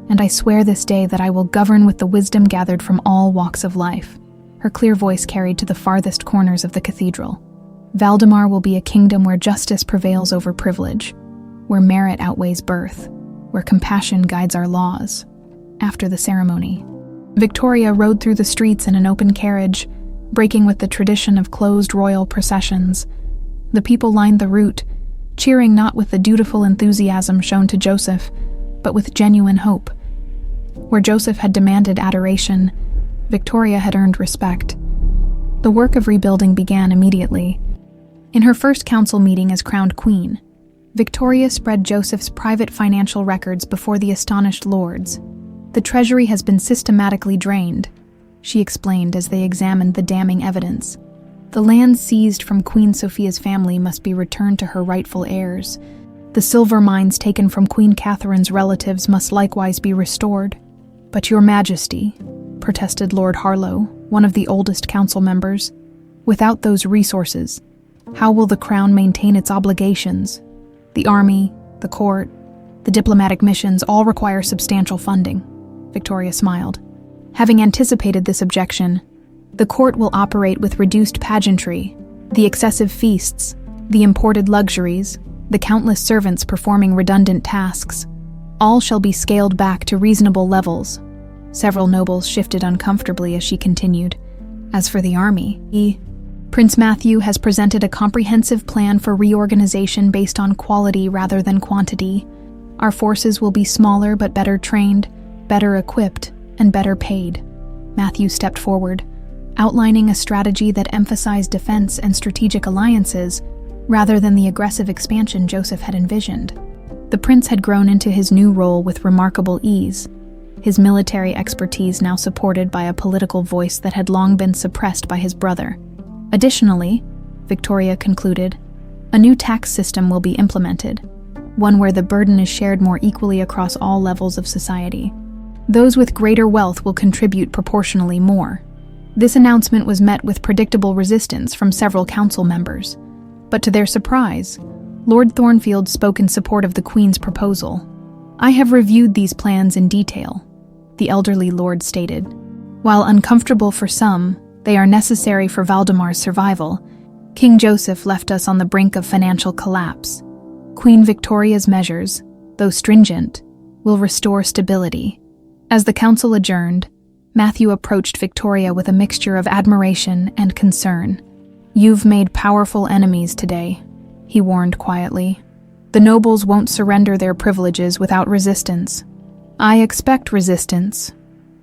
Speaker 1: and I swear this day that I will govern with the wisdom gathered from all walks of life." Her clear voice carried to the farthest corners of the cathedral. "Valdemar will be a kingdom where justice prevails over privilege, where merit outweighs birth, where compassion guides our laws." After the ceremony, Victoria rode through the streets in an open carriage, breaking with the tradition of closed royal processions. The people lined the route, cheering not with the dutiful enthusiasm shown to Joseph, but with genuine hope. Where Joseph had demanded adoration, Victoria had earned respect. The work of rebuilding began immediately. In her first council meeting as crowned queen, Victoria spread Joseph's private financial records before the astonished lords. "The treasury has been systematically drained," she explained as they examined the damning evidence. "The land seized from Queen Sophia's family must be returned to her rightful heirs. The silver mines taken from Queen Catherine's relatives must likewise be restored." "But Your Majesty," protested Lord Harlow, one of the oldest council members, "without those resources, how will the crown maintain its obligations? The army, the court, the diplomatic missions all require substantial funding." Victoria smiled. Having anticipated this objection, "The court will operate with reduced pageantry, the excessive feasts, the imported luxuries, the countless servants performing redundant tasks. All shall be scaled back to reasonable levels." Several nobles shifted uncomfortably as she continued. "As for the army, Prince Matthew has presented a comprehensive plan for reorganization based on quality rather than quantity. Our forces will be smaller but better trained, better equipped, and better paid." Matthew stepped forward, outlining a strategy that emphasized defense and strategic alliances rather than the aggressive expansion Joseph had envisioned. The prince had grown into his new role with remarkable ease, his military expertise now supported by a political voice that had long been suppressed by his brother. Additionally, Victoria concluded, a new tax system will be implemented, one where the burden is shared more equally across all levels of society. Those with greater wealth will contribute proportionally more. This announcement was met with predictable resistance from several council members, but to their surprise, Lord Thornfield spoke in support of the Queen's proposal. "I have reviewed these plans in detail," the elderly lord stated. "While uncomfortable for some, they are necessary for Valdemar's survival. King Joseph left us on the brink of financial collapse. Queen Victoria's measures, though stringent, will restore stability." As the council adjourned, Matthew approached Victoria with a mixture of admiration and concern. "You've made powerful enemies today," he warned quietly. "The nobles won't surrender their privileges without resistance." "I expect resistance,"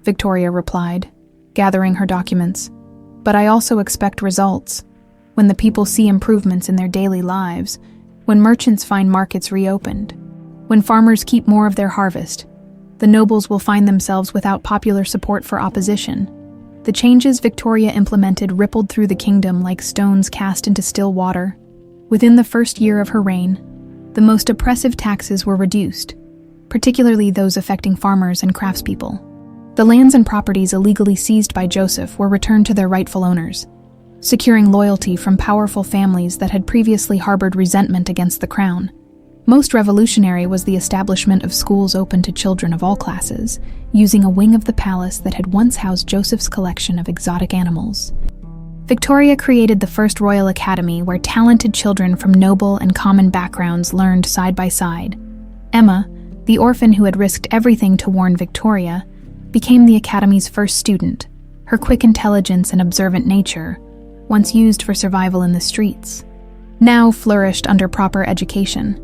Speaker 1: Victoria replied, gathering her documents. "But I also expect results. When the people see improvements in their daily lives, when merchants find markets reopened, when farmers keep more of their harvest, the nobles will find themselves without popular support for opposition." The changes Victoria implemented rippled through the kingdom like stones cast into still water. Within the first year of her reign, the most oppressive taxes were reduced, particularly those affecting farmers and craftspeople. The lands and properties illegally seized by Joseph were returned to their rightful owners, securing loyalty from powerful families that had previously harbored resentment against the crown. Most revolutionary was the establishment of schools open to children of all classes, using a wing of the palace that had once housed Joseph's collection of exotic animals. Victoria created the first royal academy where talented children from noble and common backgrounds learned side by side. Emma, the orphan who had risked everything to warn Victoria, became the academy's first student. Her quick intelligence and observant nature, once used for survival in the streets, now flourished under proper education.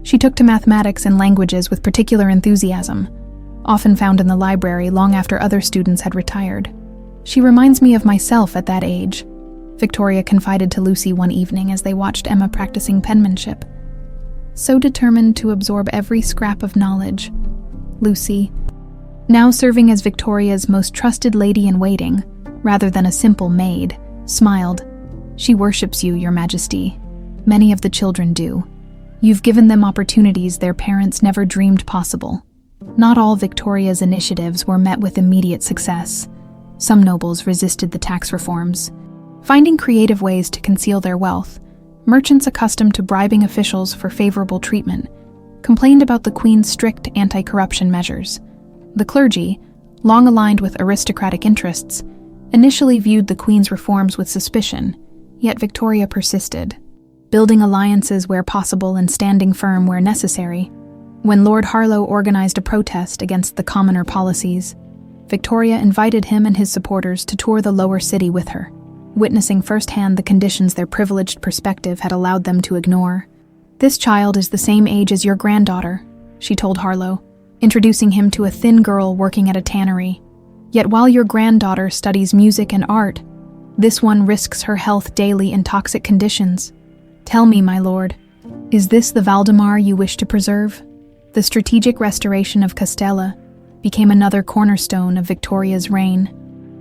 Speaker 1: She took to mathematics and languages with particular enthusiasm, often found in the library long after other students had retired. "She reminds me of myself at that age," Victoria confided to Lucy one evening as they watched Emma practicing penmanship. "So determined to absorb every scrap of knowledge." Lucy, now serving as Victoria's most trusted lady-in-waiting, rather than a simple maid, smiled. "She worships you, Your Majesty. Many of the children do. You've given them opportunities their parents never dreamed possible." Not all Victoria's initiatives were met with immediate success. Some nobles resisted the tax reforms. Finding creative ways to conceal their wealth, merchants accustomed to bribing officials for favorable treatment complained about the queen's strict anti-corruption measures. The clergy, long aligned with aristocratic interests, initially viewed the queen's reforms with suspicion, yet Victoria persisted, building alliances where possible and standing firm where necessary. When Lord Harlow organized a protest against the commoner policies, Victoria invited him and his supporters to tour the lower city with her, witnessing firsthand the conditions their privileged perspective had allowed them to ignore. "This child is the same age as your granddaughter," she told Harlow, introducing him to a thin girl working at a tannery. "Yet while your granddaughter studies music and art, this one risks her health daily in toxic conditions. Tell me, my lord, is this the Valdemar you wish to preserve?" The strategic restoration of Castella became another cornerstone of Victoria's reign.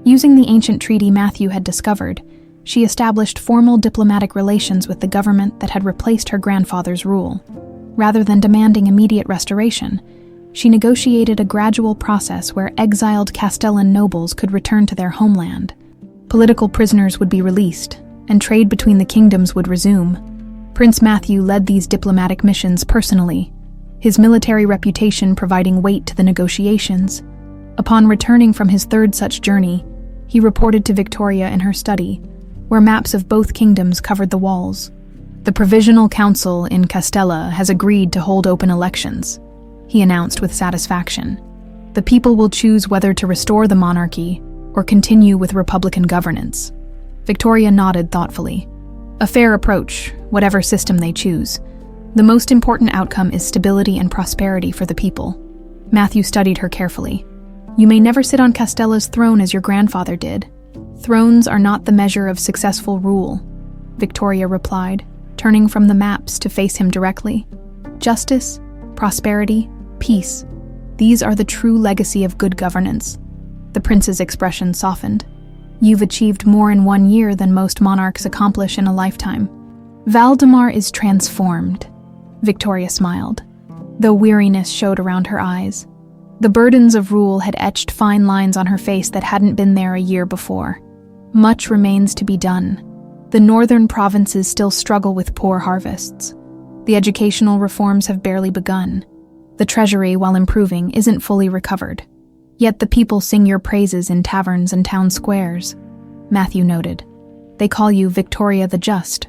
Speaker 1: Using the ancient treaty Matthew had discovered, she established formal diplomatic relations with the government that had replaced her grandfather's rule. Rather than demanding immediate restoration, she negotiated a gradual process where exiled Castellan nobles could return to their homeland. Political prisoners would be released, and trade between the kingdoms would resume. Prince Matthew led these diplomatic missions personally, his military reputation providing weight to the negotiations. Upon returning from his third such journey, he reported to Victoria in her study, where maps of both kingdoms covered the walls. "The Provisional Council in Castella has agreed to hold open elections," he announced with satisfaction. "The people will choose whether to restore the monarchy or continue with republican governance." Victoria nodded thoughtfully. "A fair approach, whatever system they choose. The most important outcome is stability and prosperity for the people." Matthew studied her carefully. "You may never sit on Castella's throne as your grandfather did. Thrones are not the measure of successful rule," Victoria replied, turning from the maps to face him directly. "Justice, prosperity, peace, these are the true legacy of good governance." The prince's expression softened. "You've achieved more in 1 year than most monarchs accomplish in a lifetime." "Valdemar is transformed," Victoria smiled, though weariness showed around her eyes. The burdens of rule had etched fine lines on her face that hadn't been there a year before. Much remains to be done. The northern provinces still struggle with poor harvests. The educational reforms have barely begun. The treasury, while improving, isn't fully recovered. Yet the people sing your praises in taverns and town squares, Matthew noted. "They call you Victoria the Just,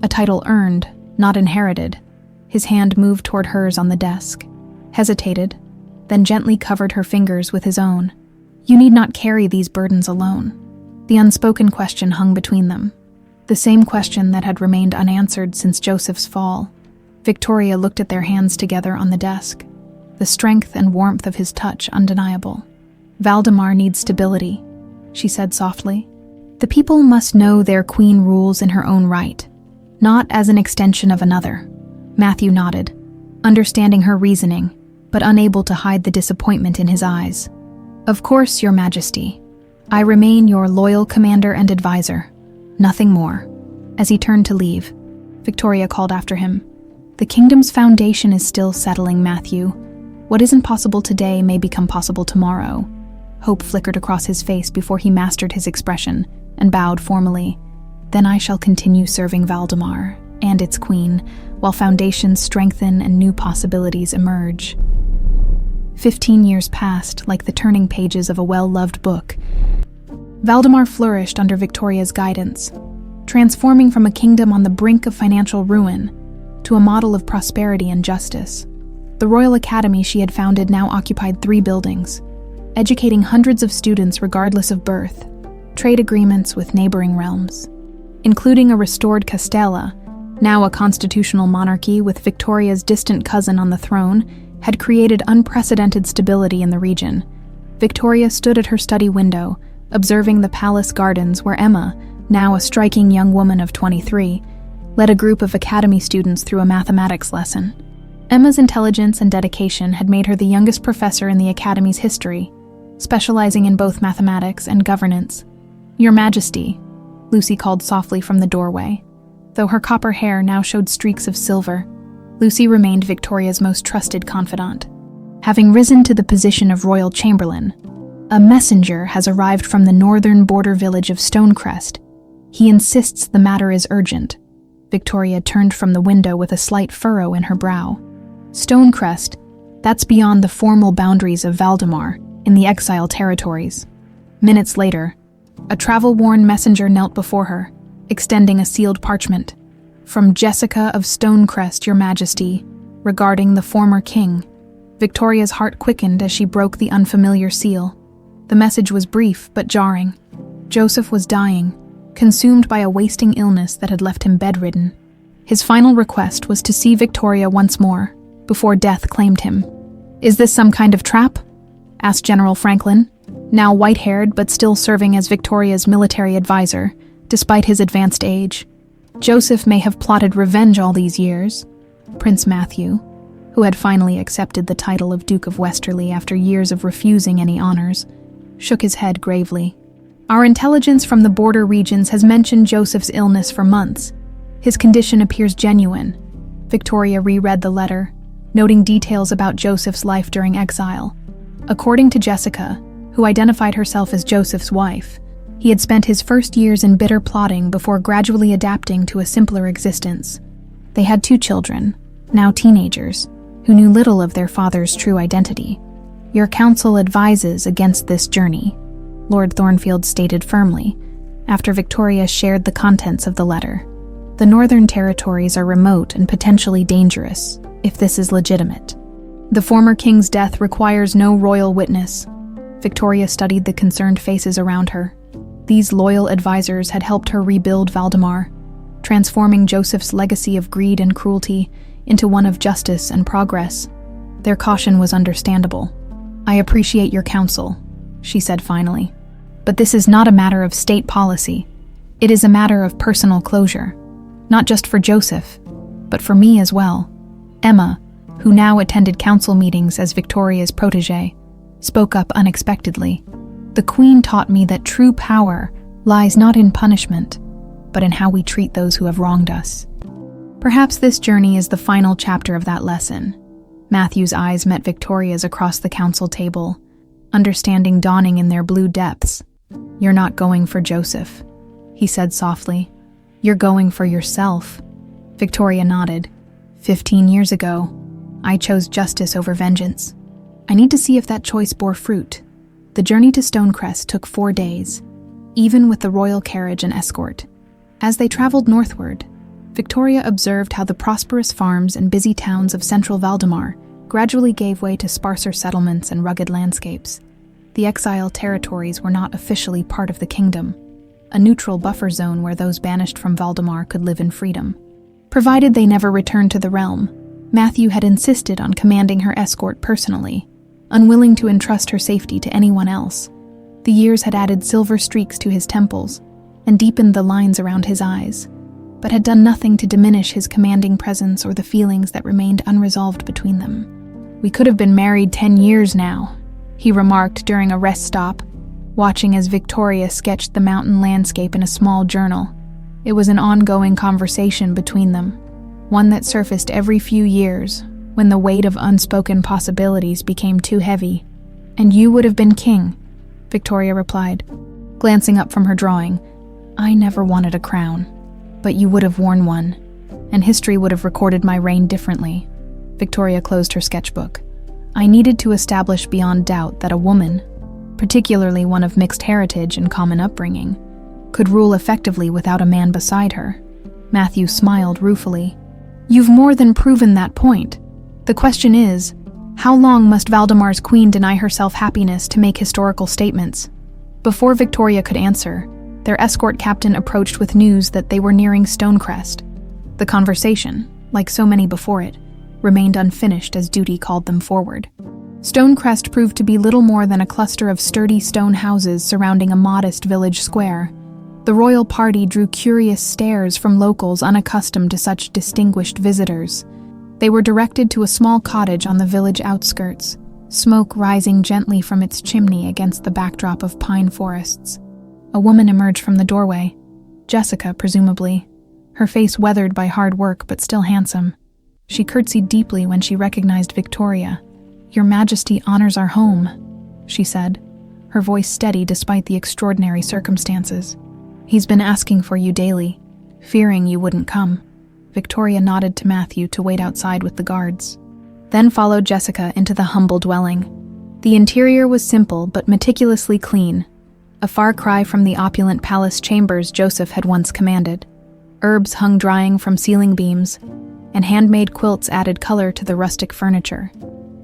Speaker 1: a title earned, not inherited." His hand moved toward hers on the desk, hesitated, then gently covered her fingers with his own. "You need not carry these burdens alone." The unspoken question hung between them, the same question that had remained unanswered since Joseph's fall. Victoria looked at their hands together on the desk, the strength and warmth of his touch undeniable. "Valdemar needs stability," she said softly. "The people must know their queen rules in her own right, not as an extension of another." Matthew nodded, understanding her reasoning, but unable to hide the disappointment in his eyes. "Of course, Your Majesty. I remain your loyal commander and advisor. Nothing more." As he turned to leave, Victoria called after him. "The kingdom's foundation is still settling, Matthew. What isn't possible today may become possible tomorrow." Hope flickered across his face before he mastered his expression and bowed formally. "Then I shall continue serving Valdemar and its queen, while foundations strengthen and new possibilities emerge." 15 years passed like the turning pages of a well-loved book. Valdemar flourished under Victoria's guidance, transforming from a kingdom on the brink of financial ruin to a model of prosperity and justice. The Royal Academy she had founded now occupied 3 buildings, educating hundreds of students regardless of birth, trade agreements with neighboring realms, including a restored Castella, now a constitutional monarchy with Victoria's distant cousin on the throne, had created unprecedented stability in the region. Victoria stood at her study window, observing the palace gardens where Emma, now a striking young woman of 23, led a group of academy students through a mathematics lesson. Emma's intelligence and dedication had made her the youngest professor in the academy's history, specializing in both mathematics and governance. "Your Majesty," Lucy called softly from the doorway. Though her copper hair now showed streaks of silver, Lucy remained Victoria's most trusted confidant. Having risen to the position of royal chamberlain, A messenger has arrived from the northern border village of Stonecrest. He insists the matter is urgent. Victoria turned from the window with a slight furrow in her brow. Stonecrest, that's beyond the formal boundaries of Valdemar, in the exile territories. Minutes later, a travel-worn messenger knelt before her, extending a sealed parchment. From Jessica of Stonecrest, Your Majesty, regarding the former king. Victoria's heart quickened as she broke the unfamiliar seal. The message was brief but jarring. Joseph was dying, consumed by a wasting illness that had left him bedridden. His final request was to see Victoria once more, before death claimed him. "Is this some kind of trap?" asked General Franklin, now white-haired but still serving as Victoria's military advisor, despite his advanced age. "Joseph may have plotted revenge all these years." Prince Matthew, who had finally accepted the title of Duke of Westerly after years of refusing any honors, shook his head gravely. "Our intelligence from the border regions has mentioned Joseph's illness for months. His condition appears genuine." Victoria reread the letter, noting details about Joseph's life during exile. According to Jessica, who identified herself as Joseph's wife, he had spent his first years in bitter plotting before gradually adapting to a simpler existence. They had 2 children, now teenagers, who knew little of their father's true identity. "Your counsel advises against this journey," Lord Thornfield stated firmly, after Victoria shared the contents of the letter. "The Northern Territories are remote and potentially dangerous, if this is legitimate. The former king's death requires no royal witness." Victoria studied the concerned faces around her. These loyal advisors had helped her rebuild Valdemar, transforming Joseph's legacy of greed and cruelty into one of justice and progress. Their caution was understandable. "I appreciate your counsel," she said finally. "But this is not a matter of state policy. It is a matter of personal closure. Not just for Joseph, but for me as well." Emma, who now attended council meetings as Victoria's protégé, spoke up unexpectedly. "The Queen taught me that true power lies not in punishment, but in how we treat those who have wronged us." Perhaps this journey is the final chapter of that lesson. Matthew's eyes met Victoria's across the council table, understanding dawning in their blue depths. "You're not going for Joseph," he said softly. "You're going for yourself." Victoria nodded. 15 years ago, I chose justice over vengeance. I need to see if that choice bore fruit." The journey to Stonecrest took 4 days, even with the royal carriage and escort. As they traveled northward, Victoria observed how the prosperous farms and busy towns of central Valdemar gradually gave way to sparser settlements and rugged landscapes. The exile territories were not officially part of the kingdom, a neutral buffer zone where those banished from Valdemar could live in freedom. Provided they never returned to the realm, Matthew had insisted on commanding her escort personally, unwilling to entrust her safety to anyone else. The years had added silver streaks to his temples and deepened the lines around his eyes, but had done nothing to diminish his commanding presence or the feelings that remained unresolved between them. "We could have been married 10 years now," he remarked during a rest stop, watching as Victoria sketched the mountain landscape in a small journal. It was an ongoing conversation between them, one that surfaced every few years when the weight of unspoken possibilities became too heavy. "And you would have been king," Victoria replied, glancing up from her drawing. "I never wanted a crown, but you would have worn one, and history would have recorded my reign differently." Victoria closed her sketchbook. "I needed to establish beyond doubt that a woman, particularly one of mixed heritage and common upbringing, could rule effectively without a man beside her." Matthew smiled ruefully. "You've more than proven that point. The question is, how long must Valdemar's queen deny herself happiness to make historical statements?" Before Victoria could answer, their escort captain approached with news that they were nearing Stonecrest. The conversation, like so many before it, remained unfinished as duty called them forward. Stonecrest proved to be little more than a cluster of sturdy stone houses surrounding a modest village square. The royal party drew curious stares from locals unaccustomed to such distinguished visitors. They were directed to a small cottage on the village outskirts, smoke rising gently from its chimney against the backdrop of pine forests. A woman emerged from the doorway, Jessica presumably, her face weathered by hard work but still handsome. She curtsied deeply when she recognized Victoria. "Your Majesty honors our home," she said, her voice steady despite the extraordinary circumstances. "He's been asking for you daily, fearing you wouldn't come." Victoria nodded to Matthew to wait outside with the guards, then followed Jessica into the humble dwelling. The interior was simple but meticulously clean, a far cry from the opulent palace chambers Joseph had once commanded. Herbs hung drying from ceiling beams, and handmade quilts added color to the rustic furniture.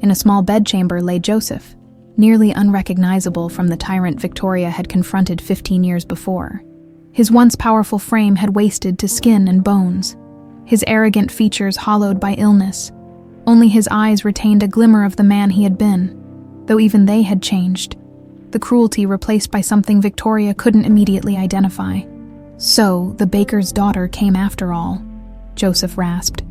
Speaker 1: In a small bedchamber lay Joseph, nearly unrecognizable from the tyrant Victoria had confronted 15 years before. His once powerful frame had wasted to skin and bones, his arrogant features hollowed by illness. Only his eyes retained a glimmer of the man he had been, though even they had changed, the cruelty replaced by something Victoria couldn't immediately identify. "So, the baker's daughter came after all," Joseph rasped,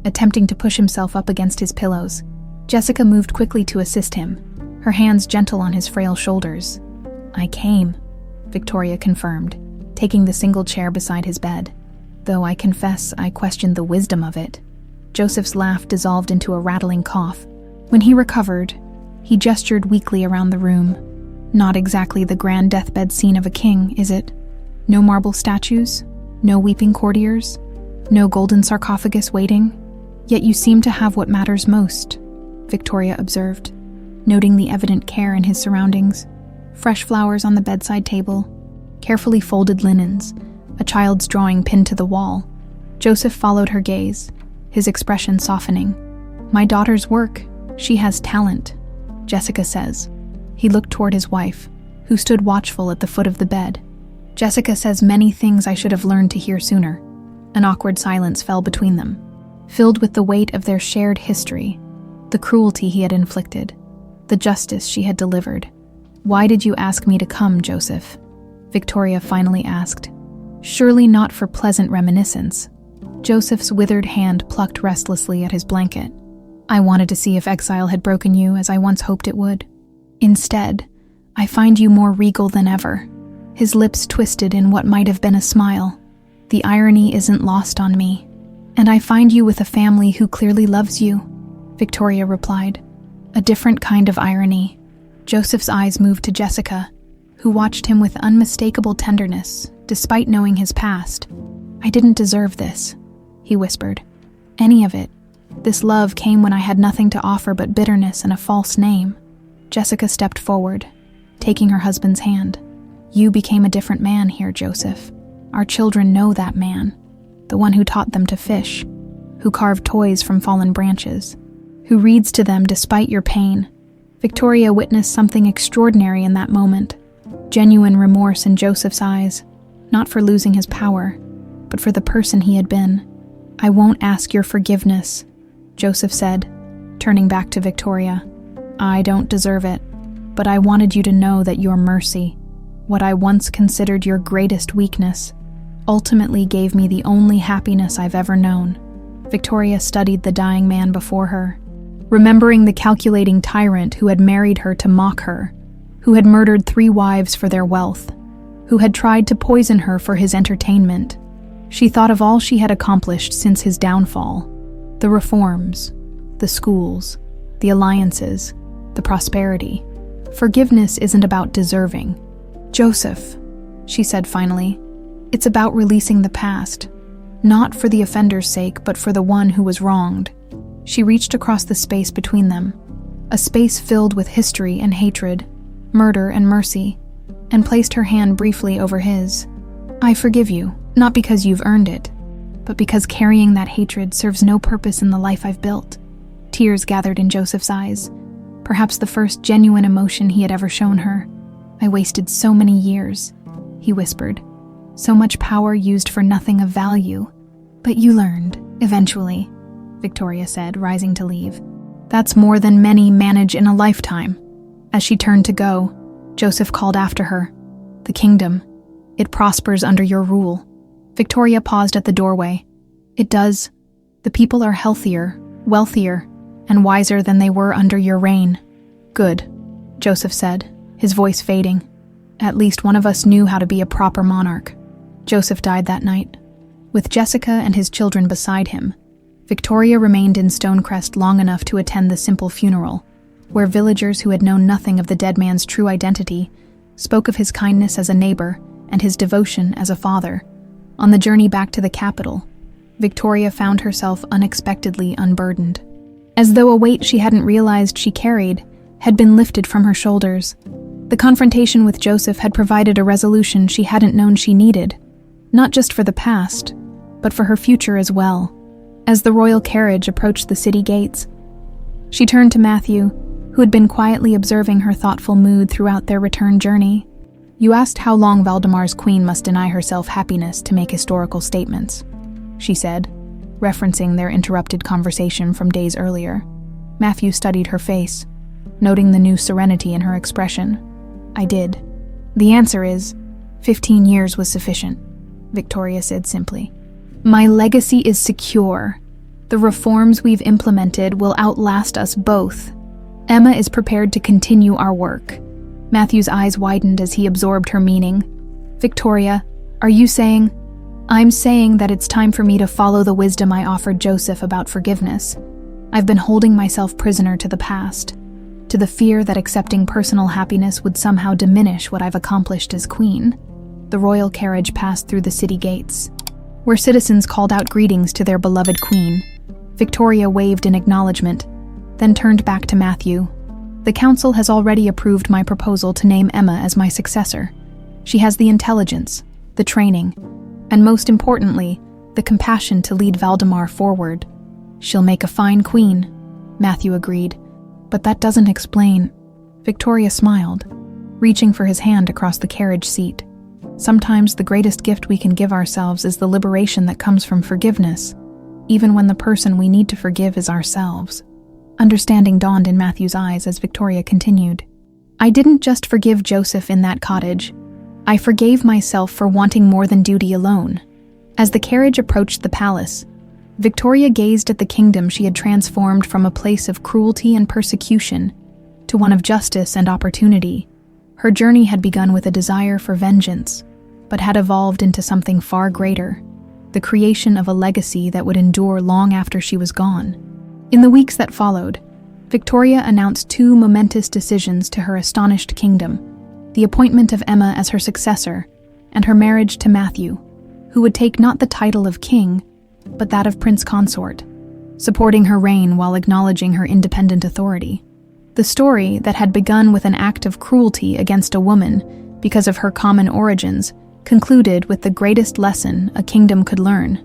Speaker 1: attempting to push himself up against his pillows. Jessica moved quickly to assist him, her hands gentle on his frail shoulders. "I came," Victoria confirmed, taking the single chair beside his bed. "Though I confess I questioned the wisdom of it." Joseph's laugh dissolved into a rattling cough. When he recovered, he gestured weakly around the room. "Not exactly the grand deathbed scene of a king, is it? No marble statues? No weeping courtiers? No golden sarcophagus waiting? Yet you seem to have what matters most," Victoria observed, noting the evident care in his surroundings. Fresh flowers on the bedside table, carefully folded linens, a child's drawing pinned to the wall. Joseph followed her gaze, his expression softening. "My daughter's work. She has talent," Jessica says. He looked toward his wife, who stood watchful at the foot of the bed. "Jessica says many things I should have learned to hear sooner." An awkward silence fell between them, filled with the weight of their shared history, the cruelty he had inflicted, the justice she had delivered. "Why did you ask me to come, Joseph?" Victoria finally asked. "Surely not for pleasant reminiscence." Joseph's withered hand plucked restlessly at his blanket. "I wanted to see if exile had broken you as I once hoped it would. Instead, I find you more regal than ever." His lips twisted in what might have been a smile. "The irony isn't lost on me. And I find you with a family who clearly loves you," Victoria replied. "A different kind of irony." Joseph's eyes moved to Jessica, who watched him with unmistakable tenderness, despite knowing his past. "I didn't deserve this," he whispered. "Any of it. This love came when I had nothing to offer but bitterness and a false name." Jessica stepped forward, taking her husband's hand. "You became a different man here, Joseph. Our children know that man, the one who taught them to fish, who carved toys from fallen branches, who reads to them despite your pain." Victoria witnessed something extraordinary in that moment, genuine remorse in Joseph's eyes, not for losing his power, but for the person he had been. "I won't ask your forgiveness," Joseph said, turning back to Victoria. "I don't deserve it, but I wanted you to know that your mercy, what I once considered your greatest weakness, ultimately gave me the only happiness I've ever known." Victoria studied the dying man before her, remembering the calculating tyrant who had married her to mock her, who had murdered 3 wives for their wealth, who had tried to poison her for his entertainment. She thought of all she had accomplished since his downfall, the reforms, the schools, the alliances, the prosperity. "Forgiveness isn't about deserving, Joseph," she said finally. "It's about releasing the past, not for the offender's sake, but for the one who was wronged." She reached across the space between them, a space filled with history and hatred, murder and mercy, and placed her hand briefly over his. "I forgive you, not because you've earned it, but because carrying that hatred serves no purpose in the life I've built." Tears gathered in Joseph's eyes, perhaps the first genuine emotion he had ever shown her. "I wasted so many years," he whispered. "So much power used for nothing of value. But you learned, eventually," Victoria said, rising to leave. "That's more than many manage in a lifetime." As she turned to go, Joseph called after her. "The kingdom, it prospers under your rule." Victoria paused at the doorway. "It does. The people are healthier, wealthier, and wiser than they were under your reign." "Good," Joseph said, his voice fading. "At least one of us knew how to be a proper monarch." Joseph died that night, with Jessica and his children beside him. Victoria remained in Stonecrest long enough to attend the simple funeral, where villagers who had known nothing of the dead man's true identity spoke of his kindness as a neighbor and his devotion as a father. On the journey back to the capital, Victoria found herself unexpectedly unburdened. As though a weight she hadn't realized she carried had been lifted from her shoulders. The confrontation with Joseph had provided a resolution she hadn't known she needed, not just for the past, but for her future as well. As the royal carriage approached the city gates, she turned to Matthew, who had been quietly observing her thoughtful mood throughout their return journey. "You asked how long Valdemar's queen must deny herself happiness to make historical statements," she said, referencing their interrupted conversation from days earlier. Matthew studied her face, noting the new serenity in her expression. "I did. The answer is, 15 years was sufficient," Victoria said simply. "My legacy is secure. The reforms we've implemented will outlast us both. Emma is prepared to continue our work." Matthew's eyes widened as he absorbed her meaning. "Victoria, are you saying—" "I'm saying that it's time for me to follow the wisdom I offered Joseph about forgiveness. I've been holding myself prisoner to the past, to the fear that accepting personal happiness would somehow diminish what I've accomplished as queen." The royal carriage passed through the city gates, where citizens called out greetings to their beloved queen. Victoria waved in acknowledgement, then turned back to Matthew. "The council has already approved my proposal to name Emma as my successor. She has the intelligence, the training, and most importantly, the compassion to lead Valdemar forward." "She'll make a fine queen," Matthew agreed. "But that doesn't explain—" Victoria smiled, reaching for his hand across the carriage seat. "Sometimes the greatest gift we can give ourselves is the liberation that comes from forgiveness, even when the person we need to forgive is ourselves." Understanding dawned in Matthew's eyes as Victoria continued. "I didn't just forgive Joseph in that cottage. I forgave myself for wanting more than duty alone." As the carriage approached the palace, Victoria gazed at the kingdom she had transformed from a place of cruelty and persecution to one of justice and opportunity. Her journey had begun with a desire for vengeance, but had evolved into something far greater, the creation of a legacy that would endure long after she was gone. In the weeks that followed, Victoria announced 2 momentous decisions to her astonished kingdom: the appointment of Emma as her successor, and her marriage to Matthew, who would take not the title of king, but that of prince consort, supporting her reign while acknowledging her independent authority. The story that had begun with an act of cruelty against a woman because of her common origins concluded with the greatest lesson a kingdom could learn: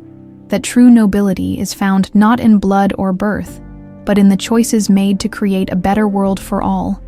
Speaker 1: that true nobility is found not in blood or birth, but in the choices made to create a better world for all.